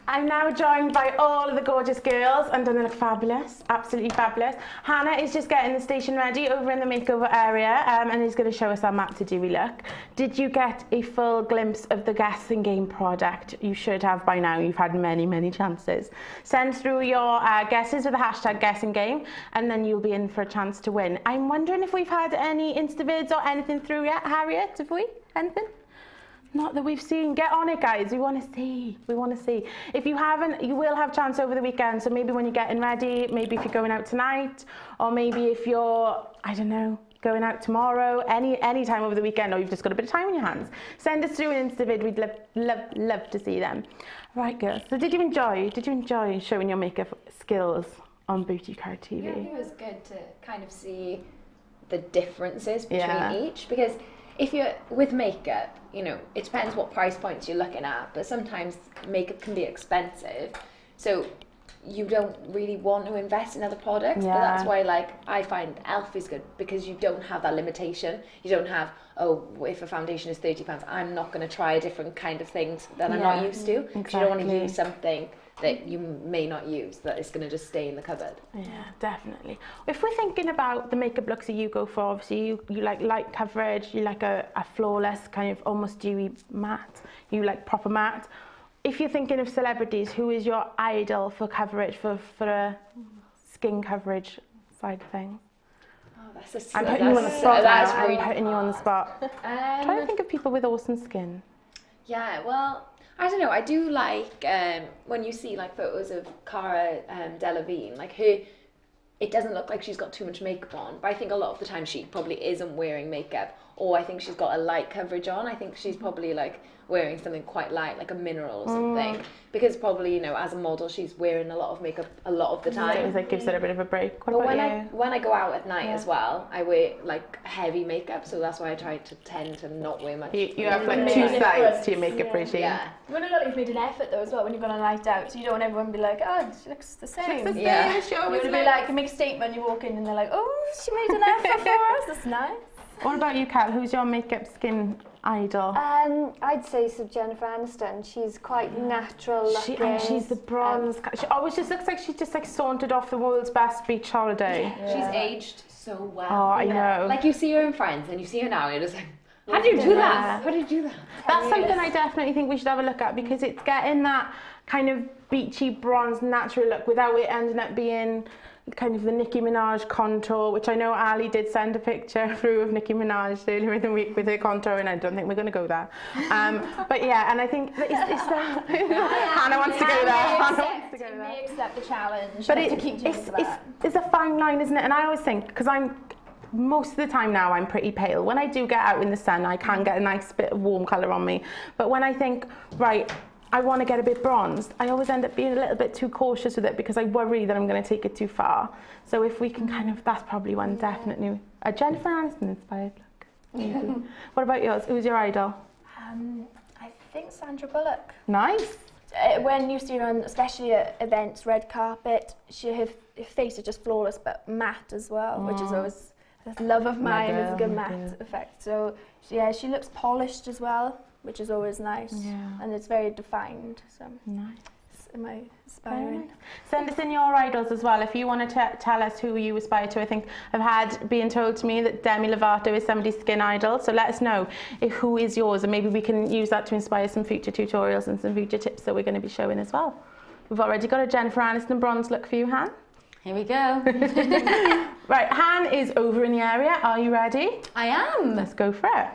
I'm now joined by all of the gorgeous girls, and they look fabulous, absolutely fabulous. Hannah is just getting the station ready over in the makeover area, and is going to show us our matte to dewy look. Did you get a full glimpse of the guessing game product? You should have by now. You've had many, many chances. Send through your guesses with the hashtag guessing game, and then you'll be in for a chance to win. I'm wondering if we've had any Instavids or anything through yet, Harriet, have we? Anything? Not that we've seen. Get on it, guys. We want to see. We want to see. If you haven't, you will have chance over the weekend. So maybe when you're getting ready, maybe if you're going out tonight, or maybe if you're, I don't know, going out tomorrow, any time over the weekend, or you've just got a bit of time on your hands, send us through an Instavid. We'd love to see them. Right, girls. So did you enjoy showing your makeup skills on Booty Card TV? Yeah, I think it was good to kind of see the differences between each, because if you're with makeup, you know, it depends what price points you're looking at, but sometimes makeup can be expensive, so you don't really want to invest in other products. But that's why, like, I find e.l.f. is good, because you don't have that limitation. You don't have, oh, if a foundation is £30, I'm not going to try a different kind of things that I'm not used to. Because you don't want to use something that you may not use, that is going to just stay in the cupboard. Yeah, definitely. If we're thinking about the makeup looks that you go for, obviously you like light coverage, you like a flawless kind of almost dewy matte, you like proper matte. If you're thinking of celebrities, who is your idol for coverage, for a skin coverage side of things? Oh, that's I'm putting you on the spot that's now. really I'm putting you on the spot. Try to think of people with awesome skin. Yeah, well, I don't know. I do like when you see like photos of Cara Delevingne, like her, it doesn't look like she's got too much makeup on, but I think a lot of the time she probably isn't wearing makeup, or I think she's got a light coverage on. I think she's probably like wearing something quite light, like a mineral or something, because probably, you know, as a model, she's wearing a lot of makeup a lot of the time. So it gives her a bit of a break. What But about you? when I go out at night as well, I wear like heavy makeup, so that's why I try to tend to not wear much. You have like Yeah. two Yeah. sides to your makeup regime. Yeah. You want to look like you've made an effort though as well when you've gone on a night out, so you don't want everyone to be like, oh, she looks the same. She's the same. Yeah. She You always want to be like, you make a statement, you walk in and they're like, oh, she made an effort for us, that's nice. What about you, Kat? Who's your makeup skin idol? I'd say so Jennifer Aniston. She's quite natural looking. And she's the bronze. She always just looks like she just like sauntered off the world's best beach holiday. She's aged so well. Oh, I know. Like you see her in Friends and you see her now and you're just like, how do you do that? How did you do that? That's something I definitely think we should have a look at, because it's getting that kind of beachy bronze natural look without it ending up being kind of the Nicki Minaj contour, which I know Ali did send a picture through of Nicki Minaj earlier in the week with her contour, and I don't think we're going to go there. But yeah, and I think that it's that Hannah wants to go there. Hannah wants to go You there. may accept the challenge, But you have to keep doing that. it's a fine line, isn't it? And I always think, because most of the time now I'm pretty pale. When I do get out in the sun, I can get a nice bit of warm colour on me. But when I think, right, I want to get a bit bronzed, I always end up being a little bit too cautious with it, because I worry that I'm going to take it too far. So if we can kind of, that's probably one definitely, a Jennifer Aniston inspired look. Maybe. What about yours? Who's your idol? I think Sandra Bullock. Nice. When you see her on, especially at events, red carpet, her face is just flawless, but matte as well, which is always a love of mine, is a good matte effect. So yeah, she looks polished as well, which is always nice, and it's very defined. So Nice. am I aspiring? Send us in your idols as well if you want to tell us who you aspire to. I think I've had being told to me that Demi Lovato is somebody's skin idol, so let us know who is yours, and maybe we can use that to inspire some future tutorials and some future tips that we're going to be showing as well. We've already got a Jennifer Aniston bronze look for you, Han. Here we go. Right, Han is over in the area. Are you ready? I am. Let's go for it.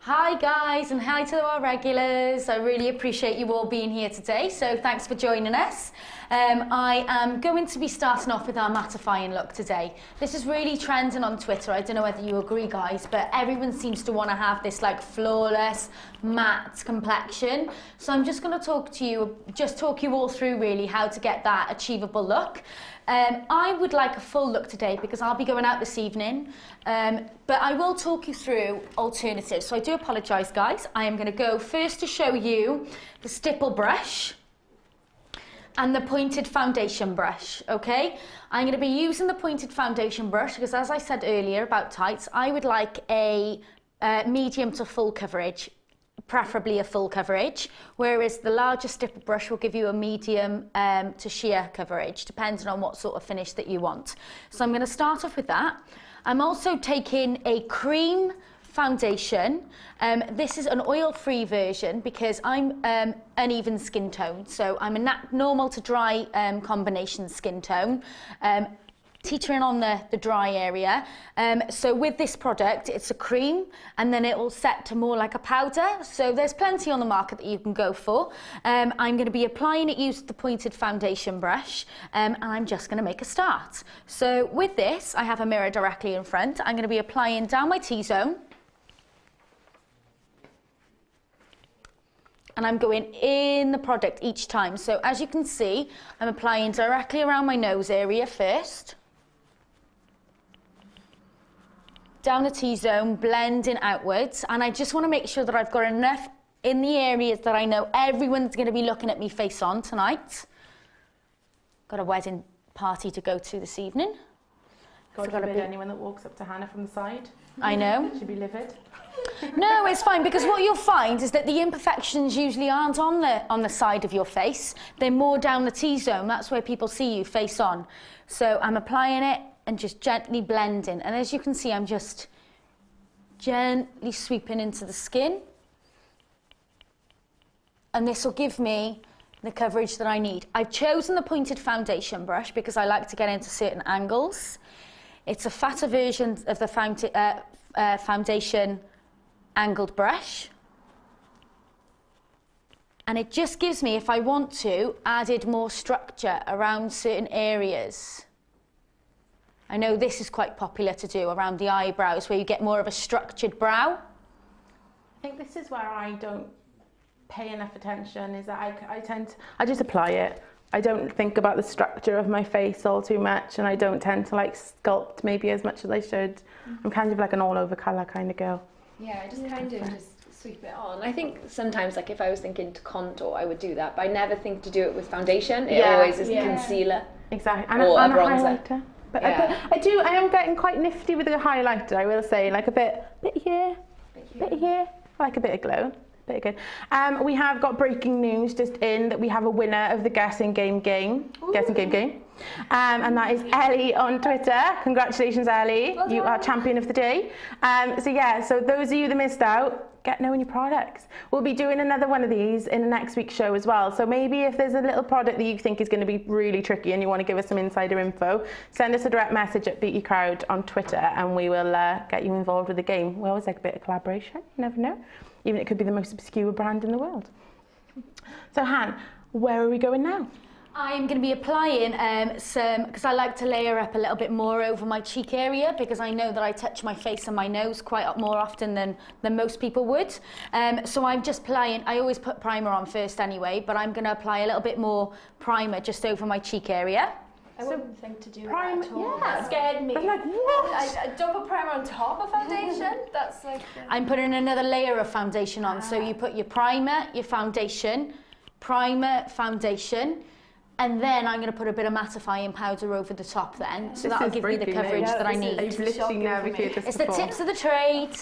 Hi guys, and hi to our regulars. I really appreciate you all being here today, so thanks for joining us. I am going to be starting off with our mattifying look today. This is really trending on Twitter. I don't know whether you agree, guys, but everyone seems to want to have this like flawless matte complexion. So I'm just going to talk you all through really how to get that achievable look. I would like a full look today because I'll be going out this evening, but I will talk you through alternatives. So I do apologise, guys. I am going to go first to show you the stipple brush and the pointed foundation brush, okay? I'm going to be using the pointed foundation brush because, as I said earlier about tights, I would like a medium to full coverage, preferably a full coverage, whereas the larger stipple brush will give you a medium to sheer coverage, depending on what sort of finish that you want. So I'm going to start off with that. I'm also taking a cream foundation. This is an oil-free version because I'm uneven skin tone, so I'm a normal to dry combination skin tone. Teetering on the dry area. So with this product, it's a cream and then it will set to more like a powder. So there's plenty on the market that you can go for. I'm going to be applying it using the pointed foundation brush and I'm just going to make a start. So with this, I have a mirror directly in front. I'm going to be applying down my T-zone. And I'm going in the product each time. So as you can see, I'm applying directly around my nose area first. Down the T-zone, blending outwards. And I just want to make sure that I've got enough in the areas that I know everyone's going to be looking at me face on tonight. Got a wedding party to go to this evening. God forbid anyone that walks up to Hannah from the side. I know. She'd be livid. No, it's fine, because what you'll find is that the imperfections usually aren't on the side of your face. They're more down the T-zone. That's where people see you face on. So I'm applying it and just gently blending. And as you can see, I'm just gently sweeping into the skin. And this will give me the coverage that I need. I've chosen the pointed foundation brush because I like to get into certain angles. It's a fatter version of the foundation angled brush. And it just gives me, if I want to, added more structure around certain areas. I know this is quite popular to do around the eyebrows, where you get more of a structured brow. I think this is where I don't pay enough attention, is that I just apply it. I don't think about the structure of my face all too much, and I don't tend to like sculpt maybe as much as I should. I'm kind of like an all over colour kind of girl. Yeah, I just kind of just sweep it on. I think sometimes, like if I was thinking to contour, I would do that, but I never think to do it with foundation. It always is concealer. Exactly, and a bronzer. Highlighter. But I am getting quite nifty with the highlighter, I will say, like a bit here, bit here. I like a bit of glow. Bit good. We have got breaking news just in that we have a winner of the guessing game. And that is Ellie on Twitter. Congratulations, Ellie. Well, you are champion of the day. So those of you that missed out, get knowing your products. We'll be doing another one of these in the next week's show as well. So maybe if there's a little product that you think is going to be really tricky and you want to give us some insider info, send us a direct message at Beat Your Crowd on Twitter and we will get you involved with the game. We always like a bit of collaboration, you never know. Even it could be the most obscure brand in the world. So Han, where are we going now? I'm going to be applying some, because I like to layer up a little bit more over my cheek area, because I know that I touch my face and my nose quite more often than most people would. So I'm just applying, I always put primer on first anyway, but I'm going to apply a little bit more primer just over my cheek area. I wouldn't think to do primer, that at all. yeah. That scared me. I'm like, what? I don't put primer on top of foundation. That's like... I'm putting another layer of foundation on. So you put your primer, your foundation, primer, foundation, and then I'm going to put a bit of mattifying powder over the top then. So that'll give me the coverage that I need. I've literally never heard this It's before. the tips of the trade.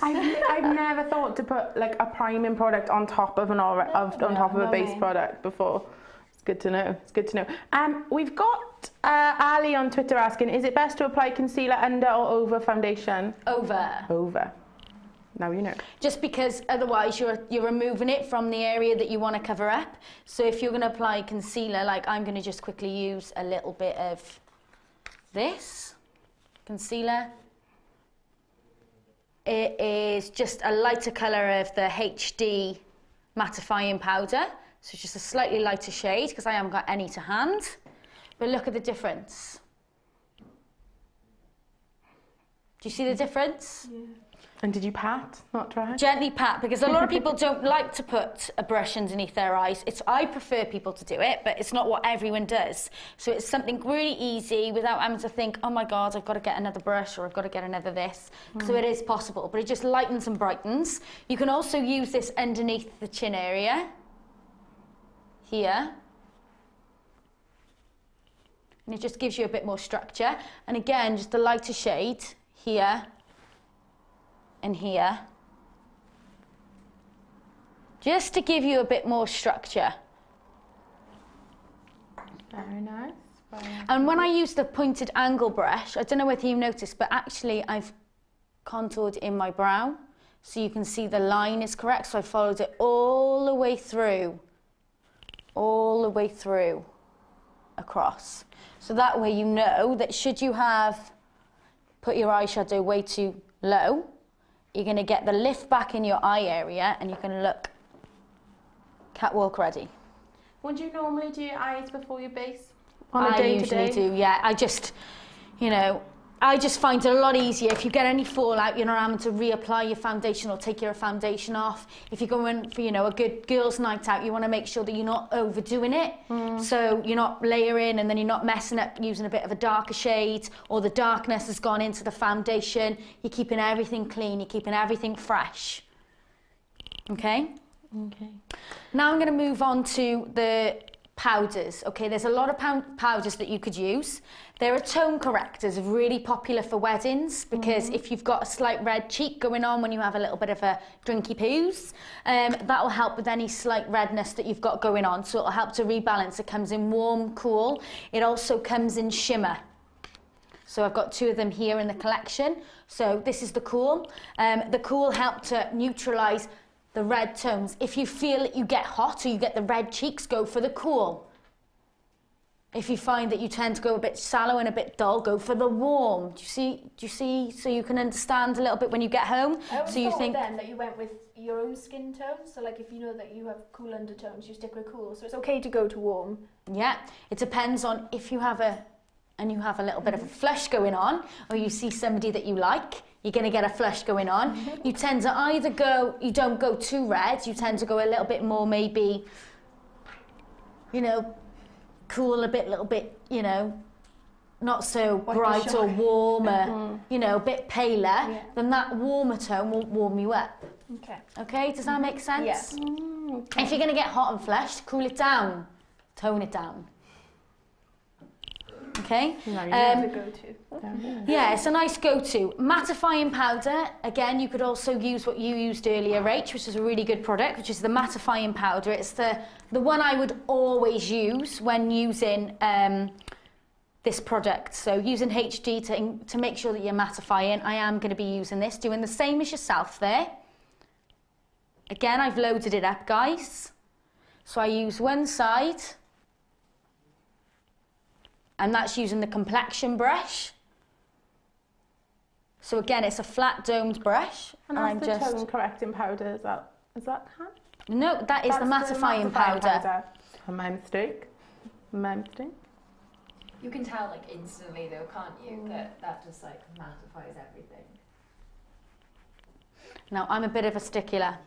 I've never thought to put like a priming product on top of a base product before. It's good to know. It's good to know. We've got Ali on Twitter asking, is it best to apply concealer under or over foundation? Over. Over. Now you know. Just because otherwise you're removing it from the area that you want to cover up. So if you're going to apply concealer, like I'm going to just quickly use a little bit of this concealer. It is just a lighter colour of the HD mattifying powder. So just a slightly lighter shade because I haven't got any to hand. But look at the difference. Do you see the difference? Yeah. And did you pat, not dry? Gently pat, because a lot of people don't like to put a brush underneath their eyes. I prefer people to do it, but it's not what everyone does. So it's something really easy without having to think, oh my God, I've got to get another brush or I've got to get another this. So it is possible, but it just lightens and brightens. You can also use this underneath the chin area. Here. And it just gives you a bit more structure. And again, just a lighter shade here and here. Just to give you a bit more structure. Very nice. And when I use the pointed angle brush, I don't know whether you noticed, but actually I've contoured in my brow. So you can see the line is correct. So I followed it all the way through. All the way through across. So that way you know that should you have put your eyeshadow way too low, you're going to get the lift back in your eye area and you're going to look catwalk ready. Would you normally do your eyes before your base? On a I usually do, yeah. I just, I just find it a lot easier. If you get any fallout, you're not having to reapply your foundation or take your foundation off. If you're going for, a good girls' night out, you want to make sure that you're not overdoing it. So you're not layering and then you're not messing up using a bit of a darker shade or the darkness has gone into the foundation. You're keeping everything clean, you're keeping everything fresh. Okay? Okay. Now I'm going to move on to the powders. Okay, there's a lot of powders that you could use. There are tone correctors, really popular for weddings because if you've got a slight red cheek going on when you have a little bit of a drinky poos, that will help with any slight redness that you've got going on. So it'll help to rebalance. It comes in warm, cool. It also comes in shimmer. So I've got two of them here in the collection. So this is the cool. The cool help to neutralize the red tones. If you feel that you get hot or you get the red cheeks, go for the cool. If you find that you tend to go a bit sallow and a bit dull, go for the warm. Do you see? So you can understand a little bit when you get home. I always so you thought think then that you went with your own skin tone. So like if you know that you have cool undertones, you stick with cool. So it's okay to go to warm. Yeah, it depends on if you have and you have a little bit of a flush going on, or you see somebody that you like, you're going to get a flush going on. You tend to either go, you don't go too red, you tend to go a little bit more maybe, you know, cool, a little bit, you know, not so bright or warmer, you know, a bit paler, then that warmer tone will warm you up. Okay. Okay, does that make sense? Yes. If you're going to get hot and flushed, cool it down, tone it down. Okay? It's a go-to. Yeah, it's a nice go-to. Mattifying powder, again, you could also use what you used earlier, Rach, which is a really good product, which is the mattifying powder. It's the one I would always use when using this product. So using HD to make sure that you're mattifying, I am going to be using this, doing the same as yourself there. Again, I've loaded it up, guys. So I use one side, and that's using the complexion brush. So again, it's a flat domed brush. And I'm the just tone correcting powder, is that Han? No, that is the mattifying powder. My mistake. My mistake. You can tell like instantly though, can't you? That just like mattifies everything. Now I'm a bit of a stickler.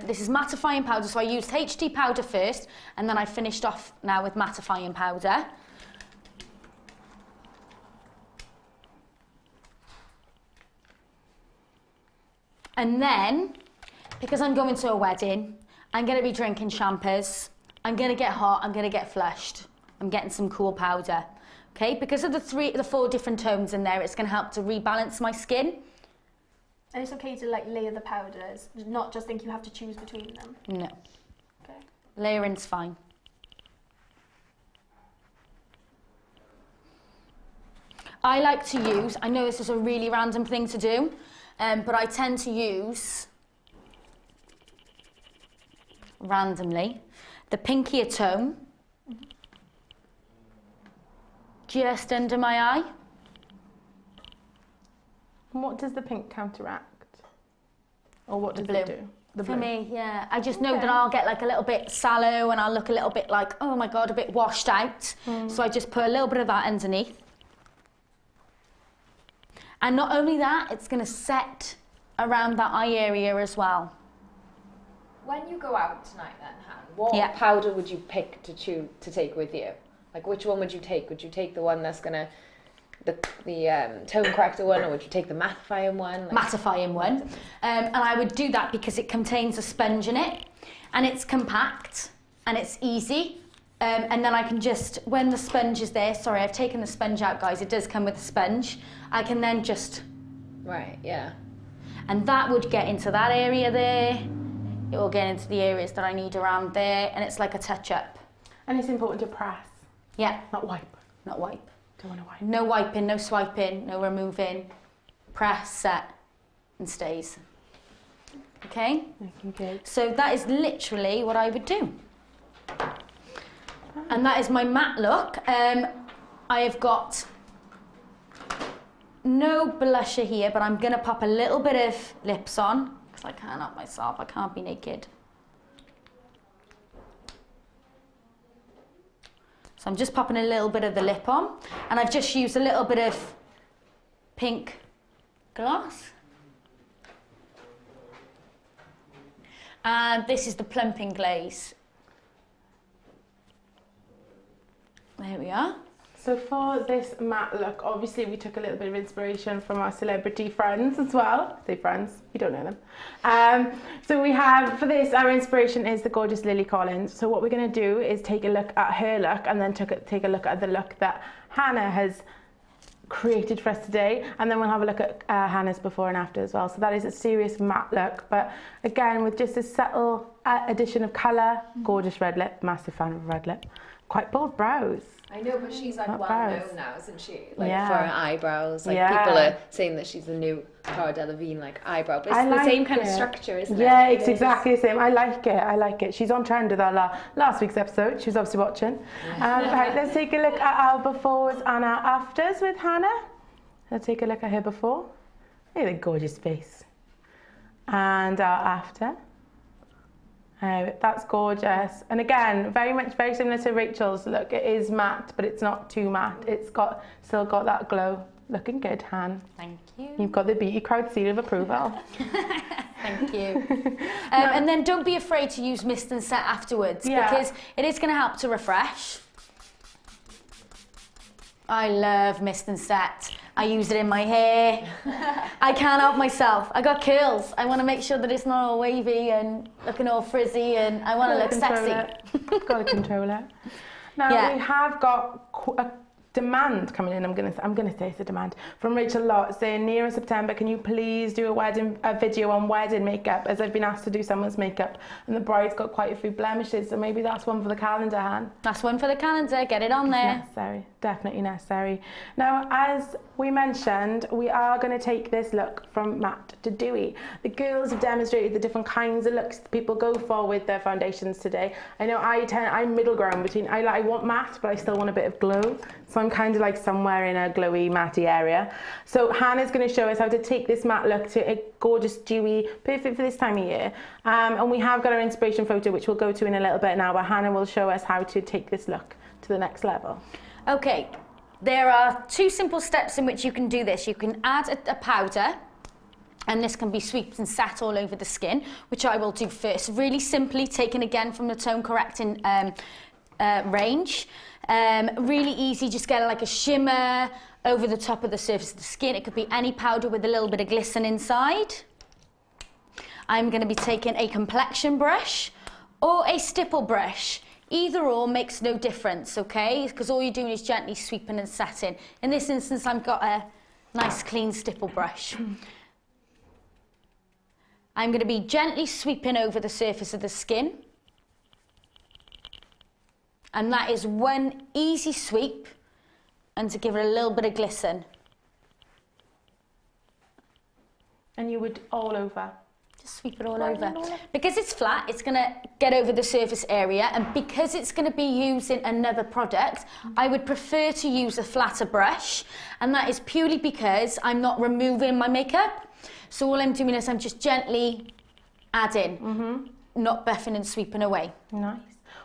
This is mattifying powder, so I used HD powder first, and then I finished off now with mattifying powder. And then, because I'm going to a wedding, I'm going to be drinking champers, I'm going to get hot, I'm going to get flushed. I'm getting some cool powder. Okay, because of the 4 different tones in there, it's going to help to rebalance my skin. And it's okay to like layer the powders, not just think you have to choose between them. No. Okay. Layering's fine. I like to use, I know this is a really random thing to do, but I tend to use, randomly, the pinkier tone, just under my eye. And what does the pink counteract? Or what does blue. it do? The For blue. me, yeah. I just know that I'll get like a little bit sallow and I'll look a little bit like, oh my God, a bit washed out. So I just put a little bit of that underneath. And not only that, it's going to set around that eye area as well. When you go out tonight then, Han, what powder would you pick to take with you? Like which one would you take? Would you take the one that's gonna, the tone corrector one, or would you take the mattifying one? Mattifying one. And I would do that because it contains a sponge in it, and it's compact, and it's easy. And then I can just, when the sponge is there, sorry, I've taken the sponge out, guys, it does come with a sponge, I can then just... Right, yeah. And that would get into that area there, it will get into the areas that I need around there, and it's like a touch-up. And it's important to press. Yeah. Not wipe. Not wipe. Don't want to wipe. No wiping, no swiping, no removing. Press, set, and stays. Okay? Okay. So that is literally what I would do. And that is my matte look. I have got no blusher here, but I'm going to pop a little bit of lips on, because I can't help myself, I can't be naked. So I'm just popping a little bit of the lip on, and I've just used a little bit of pink gloss. And this is the plumping glaze. There we are. So for this matte look, obviously we took a little bit of inspiration from our celebrity friends as well. Say friends, you don't know them. So we have, for this, our inspiration is the gorgeous Lily Collins. So what we're going to do is take a look at her look, and then take a look at the look that Hannah has created for us today, and then we'll have a look at Hannah's before and after as well. So that is a serious matte look, but again with just a subtle addition of colour. Gorgeous red lip, massive fan of red lip. Quite bold brows. I know, but she's like Not well brows. known now, isn't she? Like Yeah. for her eyebrows. Like Yeah. people are saying that she's the new Cara Delevingne like eyebrow. But it's I the like same kind of it. structure, isn't it? Yeah, It it's is. exactly the same. I like it. I like it. She's on trend with our last week's episode. She was obviously watching. Right, let's take a look at our befores and our afters with Hannah. Let's take a look at her before. Look at the gorgeous face. And our after. That's gorgeous. And again, very similar to Rachel's look. It is matte, but it's not too matte. It's still got that glow. Looking good, Han. Thank you. You've got the beauty crowd seal of approval. Thank you. And then don't be afraid to use mist and set afterwards, because it is going to help to refresh. I love mist and set. I use it in my hair. I can't help myself. I got curls. I want to make sure that it's not all wavy and looking all frizzy, and I want to look sexy. Got to control it. Now we have got a demand coming in. I'm gonna say it's a demand from Rachel Lott saying, nearer September, can you please do a video on wedding makeup, as I've been asked to do someone's makeup and the bride's got quite a few blemishes, so maybe that's one for the calendar, Han. That's one for the calendar. Get it on there. Necessary, definitely necessary. Now, as we mentioned, we are going to take this look from matte to dewy. The girls have demonstrated the different kinds of looks that people go for with their foundations today. I know I'm middle ground between, I want matte, but I still want a bit of glow. So I'm kind of like somewhere in a glowy, matte area. So Hannah's going to show us how to take this matte look to a gorgeous dewy, perfect for this time of year. And we have got our inspiration photo, which we'll go to in a little bit now, but Hannah will show us how to take this look to the next level. Okay, there are 2 simple steps in which you can do this. You can add a powder, and this can be swept and sat all over the skin, which I will do first. Really simply, taken again from the tone correcting range. Really easy, just get like a shimmer over the top of the surface of the skin. It could be any powder with a little bit of glisten inside. I'm going to be taking a complexion brush or a stipple brush. Either or makes no difference, okay? Because all you're doing is gently sweeping and setting. In this instance, I've got a nice clean stipple brush. I'm going to be gently sweeping over the surface of the skin. And that is one easy sweep, and to give it a little bit of glisten. And you would all over? Just sweep it all over. Because it's flat, it's going to get over the surface area, and because it's going to be using another product, I would prefer to use a flatter brush, and that is purely because I'm not removing my makeup. So all I'm doing is I'm just gently adding, not buffing and sweeping away. Nice.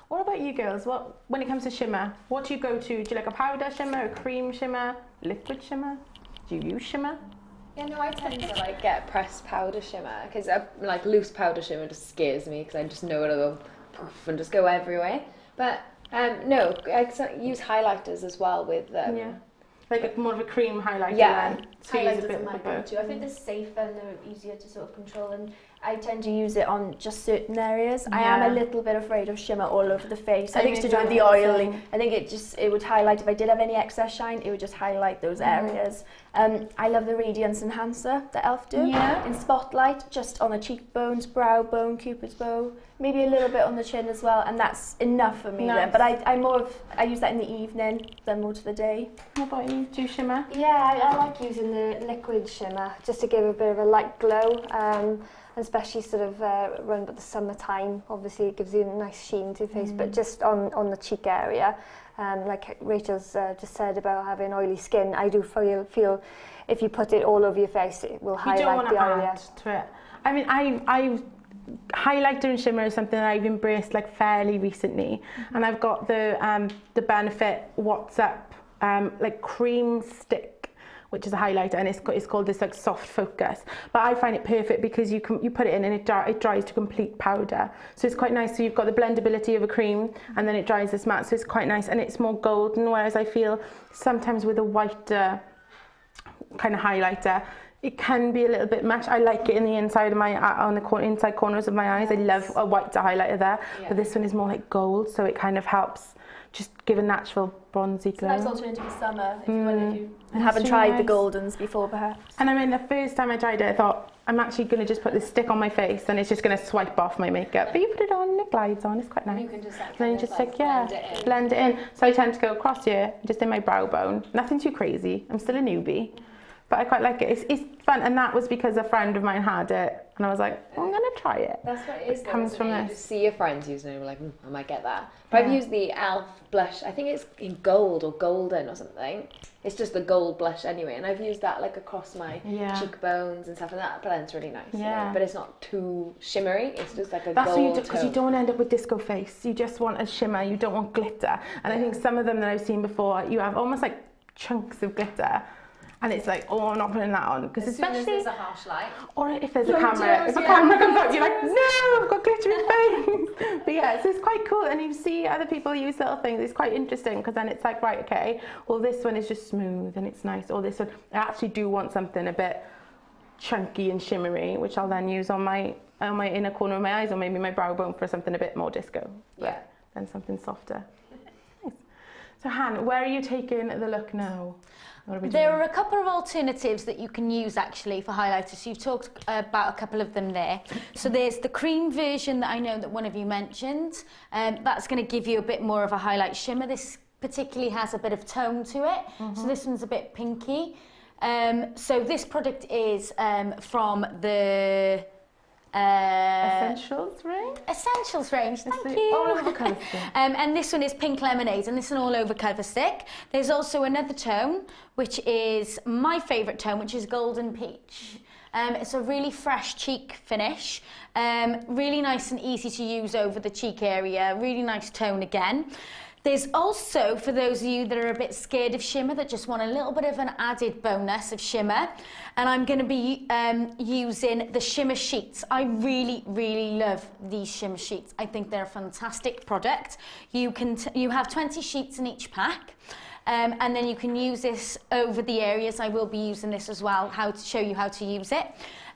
What about you girls? When it comes to shimmer, what do you go to? Do you like a powder shimmer, a cream shimmer, liquid shimmer? Do you use shimmer? Yeah, no, I tend to like get pressed powder shimmer, because like loose powder shimmer just scares me, because I just know it'll go poof and just go everywhere. But no, I use highlighters as well with like more of a cream highlighter. Yeah, highlighters are my go-to. I think they're safer and they're easier to sort of control, and I tend to use it on just certain areas. I am a little bit afraid of shimmer all over the face. I think it's to do with the oiling. I think it would highlight, if I did have any excess shine, it would just highlight those areas. I love the Radiance Enhancer that e.l.f. do in Spotlight, just on the cheekbones, brow bone, cupid's bow, maybe a little bit on the chin as well, and that's enough for me then. But I use that in the evening, then more to the day. What about you? Do you shimmer? Yeah, I like using the liquid shimmer just to give a bit of a light glow. Especially sort of around about the summertime, obviously it gives you a nice sheen to your face, but just on the cheek area, like Rachel's just said about having oily skin, I do feel if you put it all over your face, it will highlight the area. To it. I mean, I've highlighter and shimmer is something that I've embraced like fairly recently, and I've got the Benefit What's Up like cream stick, which is a highlighter, and it's called this like soft focus. But I find it perfect because you put it in and it dries to complete powder. So it's quite nice. So you've got the blendability of a cream, and then it dries this matte. So it's quite nice, and it's more golden. Whereas I feel sometimes with a whiter kind of highlighter, it can be a little bit much. I like it in the inside of my inside corners of my eyes. I love a whiter highlighter there, but this one is more like gold, so it kind of helps just give a natural bronzy glow. It's a nice alternative for summer if you haven't tried the Goldens before, perhaps. And I mean, the first time I tried it, I thought, I'm actually going to just put this stick on my face and it's just going to swipe off my makeup. But you put it on and it glides on, it's quite nice. And you can just like, then you just blend it in. So I tend to go across here, just in my brow bone. Nothing too crazy. I'm still a newbie. But I quite like it. It's fun, and that was because a friend of mine had it And I was like, I'm going to try it. That's what it is. It comes from You this. just see your friends using it and you're like, I might get that. But I've used the e.l.f. blush. I think it's in gold or golden or something. It's just the gold blush anyway. And I've used that like across my cheekbones and stuff like that. But that's really nice. Yeah. But it's not too shimmery. It's just like a That's gold what because you don't want to end up with disco face. You just want a shimmer. You don't want glitter. And I think some of them that I've seen before, you have almost like chunks of glitter. And it's like, oh, I'm not putting that on. Because especially as there's a harsh light. Or if there's a camera. If a camera comes up, you're like, no, I've got glittery face. But yeah, so it's quite cool. And you see other people use little things. It's quite interesting because then it's like, right, okay, well, this one is just smooth and it's nice. Or this one, I actually do want something a bit chunky and shimmery, which I'll then use on my inner corner of my eyes or maybe my brow bone for something a bit more disco. But then something softer. Nice. So Han, where are you taking the look now? There are a couple of alternatives that you can use actually for highlighters. So you've talked about a couple of them there. So there's the cream version that I know that one of you mentioned. That's going to give you a bit more of a highlight shimmer. This particularly has a bit of tone to it. So this one's a bit pinky. So this product is from the Essentials range? Essentials range, thank you. All over colour stick. And this one is Pink Lemonade, and this is an all over cover stick. There's also another tone, which is my favourite tone, which is Golden Peach. It's a really fresh cheek finish, really nice and easy to use over the cheek area, really nice tone again. There's also, for those of you that are a bit scared of shimmer, that just want a little bit of an added bonus of shimmer, and I'm going to be using the shimmer sheets. I really, really love these shimmer sheets. I think they're a fantastic product. You have 20 sheets in each pack. And then you can use this over the areas. I will be using this as well, how to show you how to use it.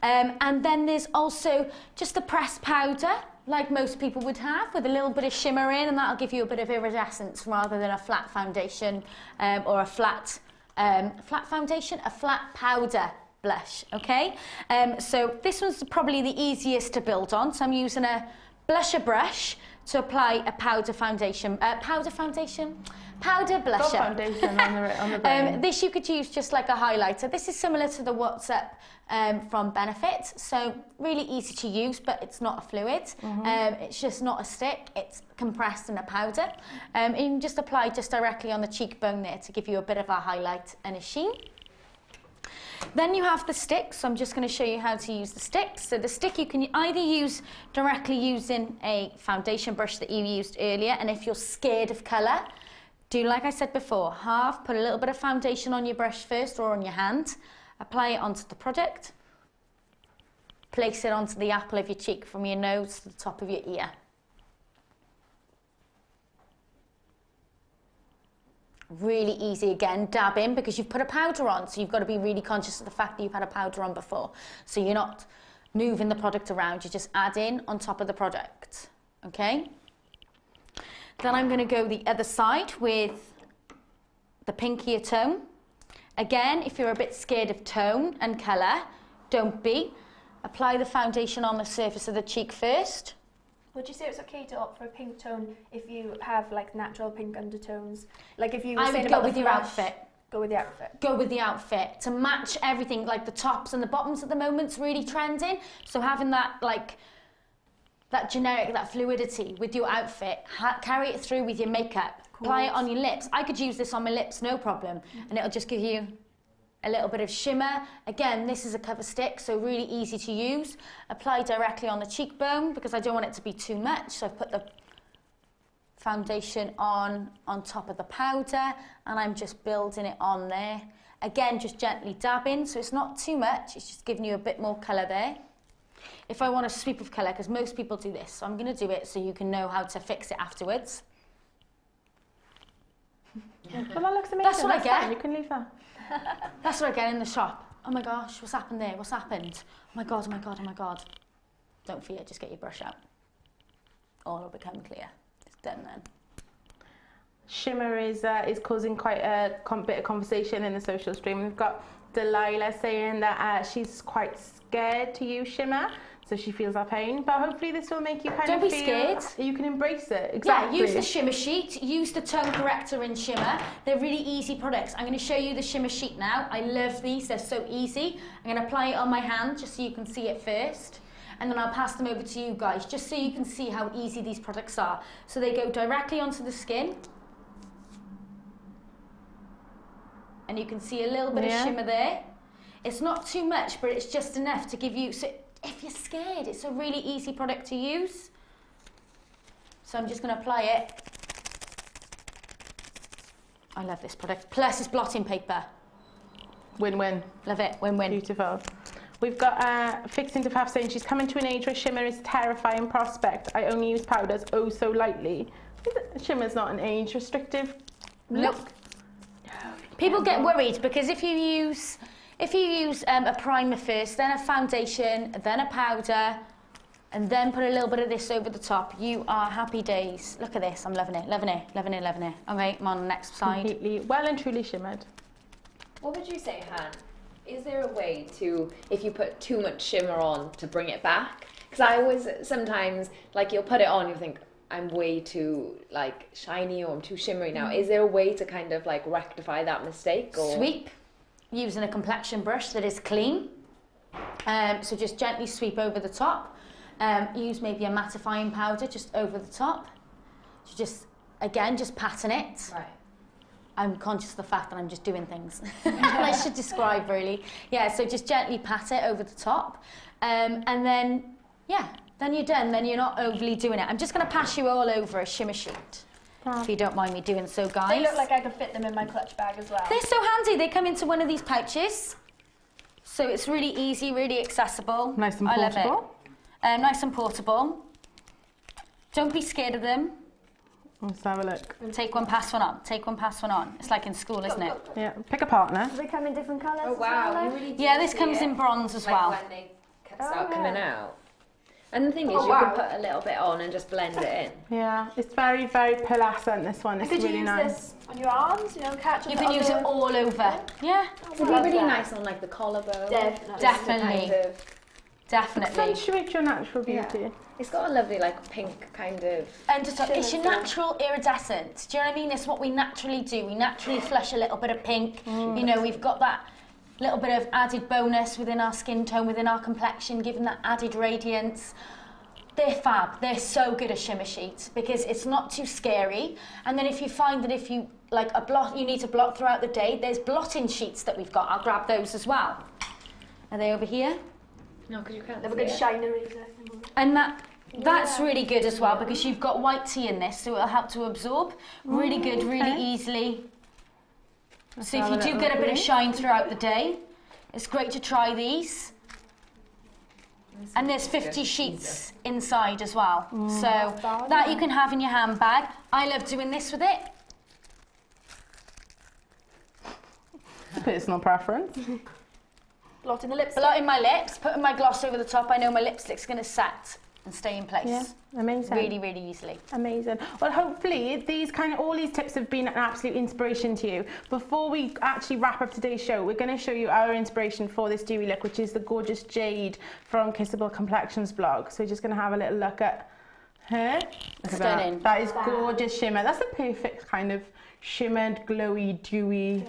And then there's also just a pressed powder, like most people would have, with a little bit of shimmer in, and that'll give you a bit of iridescence rather than a flat foundation or a flat foundation, a flat powder blush, okay? So this one's probably the easiest to build on. So I'm using a blusher brush to apply a powder foundation, powder blusher. Got foundation on the brain. This you could use just like a highlighter. This is similar to the What's Up from Benefit, so really easy to use, but it's not a fluid. It's just not a stick, it's compressed in a powder. And you can just apply just directly on the cheekbone there to give you a bit of a highlight and a sheen. Then you have the sticks, so I'm just going to show you how to use the sticks. So the stick you can either use directly using a foundation brush that you used earlier, and if you're scared of colour, do like I said before, put a little bit of foundation on your brush first or on your hand, apply it onto the product, place it onto the apple of your cheek from your nose to the top of your ear. Really easy again, dab in because you've put a powder on, so you've got to be really conscious of the fact that you've had a powder on before. So you're not moving the product around, you just add in on top of the product, okay? Then I'm going to go the other side with the pinkier tone. Again, if you're a bit scared of tone and colour, don't be. Apply the foundation on the surface of the cheek first. Would you say it's okay to opt for a pink tone if you have like natural pink undertones? Like if you I would go with your outfit. Go with the outfit. Go with the outfit to match everything, like the tops and the bottoms at the moment's really trending. So having that like that generic, that fluidity with your outfit, carry it through with your makeup, apply it on your lips. I could use this on my lips, no problem, and it'll just give you a little bit of shimmer. Again, this is a cover stick, so really easy to use. Apply directly on the cheekbone because I don't want it to be too much, so I've put the foundation on top of the powder, and I'm just building it on there. Again, just gently dabbing, so it's not too much, it's just giving you a bit more colour there. If I want a sweep of colour, because most people do this, so I'm going to do it so you can know how to fix it afterwards. Well, that looks amazing. That's what I get. Fine. You can leave that. That's what I get in the shop. Oh my gosh, what's happened there? What's happened? Oh my god, oh my god, oh my god. Don't fear, just get your brush out. All will become clear. It's done then. Shimmer is causing quite a bit of conversation in the social stream. We've got Delilah saying that she's quite scared to use shimmer, so she feels our pain. But hopefully this will make you kind Don't of be feel... scared. You can embrace it. Exactly. Yeah, use the shimmer sheet, use the tone corrector in shimmer. They're really easy products. I'm going to show you the shimmer sheet now. I love these, they're so easy. I'm going to apply it on my hand just so you can see it first. and then I'll pass them over to you guys, just so you can see how easy these products are. So they go directly onto the skin. And you can see a little bit of shimmer there. It's not too much, but it's just enough to give you, so if you're scared, it's a really easy product to use. So I'm just going to apply it. I love this product. Plus it's blotting paper. Win-win. Love it, win-win. Beautiful. We've got Fixing to Faff saying she's coming to an age where shimmer is a terrifying prospect. I only use powders oh so lightly. Shimmer's not an age restrictive look. People get worried because if you use a primer first, then a foundation, then a powder, and then put a little bit of this over the top, you are happy days. Look at this, I'm loving it, loving it, loving it, loving it. Okay, I'm on the next side. Completely well and truly shimmered. What would you say, Han? Is there a way to, if you put too much shimmer on, to bring it back? Because I always, sometimes, like you'll put it on, you think, I'm way too like shiny or I'm too shimmery now. Is there a way to kind of like rectify that mistake? Or? Sweep, using a complexion brush that is clean. So just gently sweep over the top. Use maybe a mattifying powder just over the top. So just, again, just pattern it. Right. I'm conscious of the fact that I'm just doing things. I should describe really. Yeah, so just gently pat it over the top. And then, yeah, then you're done. Then you're not overly doing it. I'm just going to pass you all over a shimmer sheet. If you don't mind me doing so, guys. They look like I could fit them in my clutch bag as well. They're so handy. They come into one of these pouches. So it's really easy, really accessible. Nice and I portable. love it. Nice and portable. Don't be scared of them. Let's have a look. Take one, pass one on. Take one, pass one on. It's like in school, isn't it? Yeah, pick a partner. Do they come in different colours? Oh wow, you really do Yeah, this see comes it, in bronze as like well. when they start coming out. And the thing is, you can put a little bit on and just blend it in. Yeah, it's very, very pearlescent, this one. It's Could you really use nice. this on your arms, you know, catch You can use it all over. Yeah, It'd be really nice on like the collarbone. Definitely. definitely. Kind of, Definitely. Accentuate your natural beauty. yeah. It's got a lovely like pink kind of. And just, it's your natural iridescent. Do you know what I mean? It's what we naturally do. We naturally flush a little bit of pink. You know, we've got that little bit of added bonus within our skin tone, within our complexion, giving that added radiance. They're fab. They're so good as shimmer sheets because it's not too scary. And then if you find that if you like you need to blot throughout the day, there's blotting sheets that we've got. I'll grab those as well. Are they over here? No, because you can't. They have a good shine eraser. And that's really good as well because you've got white tea in this, so it'll help to absorb. Really good, really easily. So if you do get a bit of shine throughout the day, it's great to try these. And there's 50 sheets inside as well. So that you can have in your handbag. I love doing this with it. Personal preference. Blotting the lips. Blotting my lips, putting my gloss over the top. I know my lipstick's going to set and stay in place. Yeah, amazing. Really, really easily. Amazing. Well, hopefully all these tips have been an absolute inspiration to you. Before we actually wrap up today's show, we're going to show you our inspiration for this dewy look, which is the gorgeous Jade from Kissable Complexions blog. So we're just going to have a little look at her. Look at Stunning. that is gorgeous shimmer. That's the perfect kind of shimmered, glowy, dewy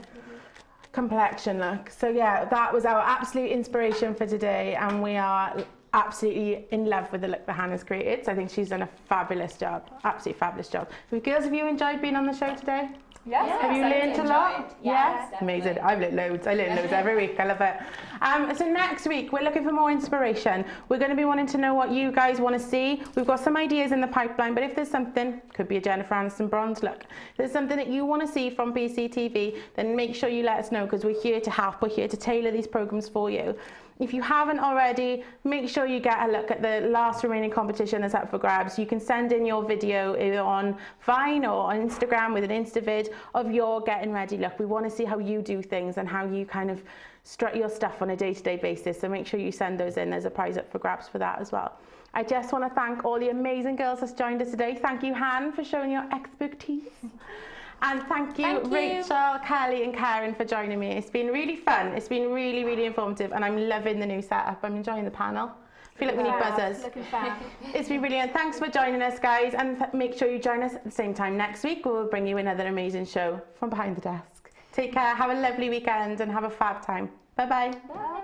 complexion look. So yeah, that was our absolute inspiration for today, and we are absolutely in love with the look that Hannah's created. So I think she's done a fabulous job, absolutely fabulous job. So girls, have you enjoyed being on the show today? Yes. Have you learned a lot? Yes, Amazing. I've learned loads. I learn loads every week. I love it. So next week, we're looking for more inspiration. We're going to be wanting to know what you guys want to see. We've got some ideas in the pipeline, but if there's something, could be a Jennifer Aniston bronze look. If there's something that you want to see from BCTV, then make sure you let us know because we're here to help. We're here to tailor these programs for you. If you haven't already, make sure you get a look at the last remaining competition that's up for grabs. You can send in your video either on Vine or on Instagram with an Instavid of your getting ready look. We want to see how you do things and how you kind of strut your stuff on a day-to-day basis. So make sure you send those in. There's a prize up for grabs for that as well. I just want to thank all the amazing girls that's joined us today. Thank you, Han, for showing your expertise. And thank you, Rachel, Kelly and Karen for joining me. It's been really fun. It's been really, really informative and I'm loving the new setup. I'm enjoying the panel. I feel like we need buzzers. Looking fab. It's been brilliant. Thanks for joining us, guys. And make sure you join us at the same time next week. We'll bring you another amazing show from behind the desk. Take care, have a lovely weekend and have a fab time. Bye-bye. Bye.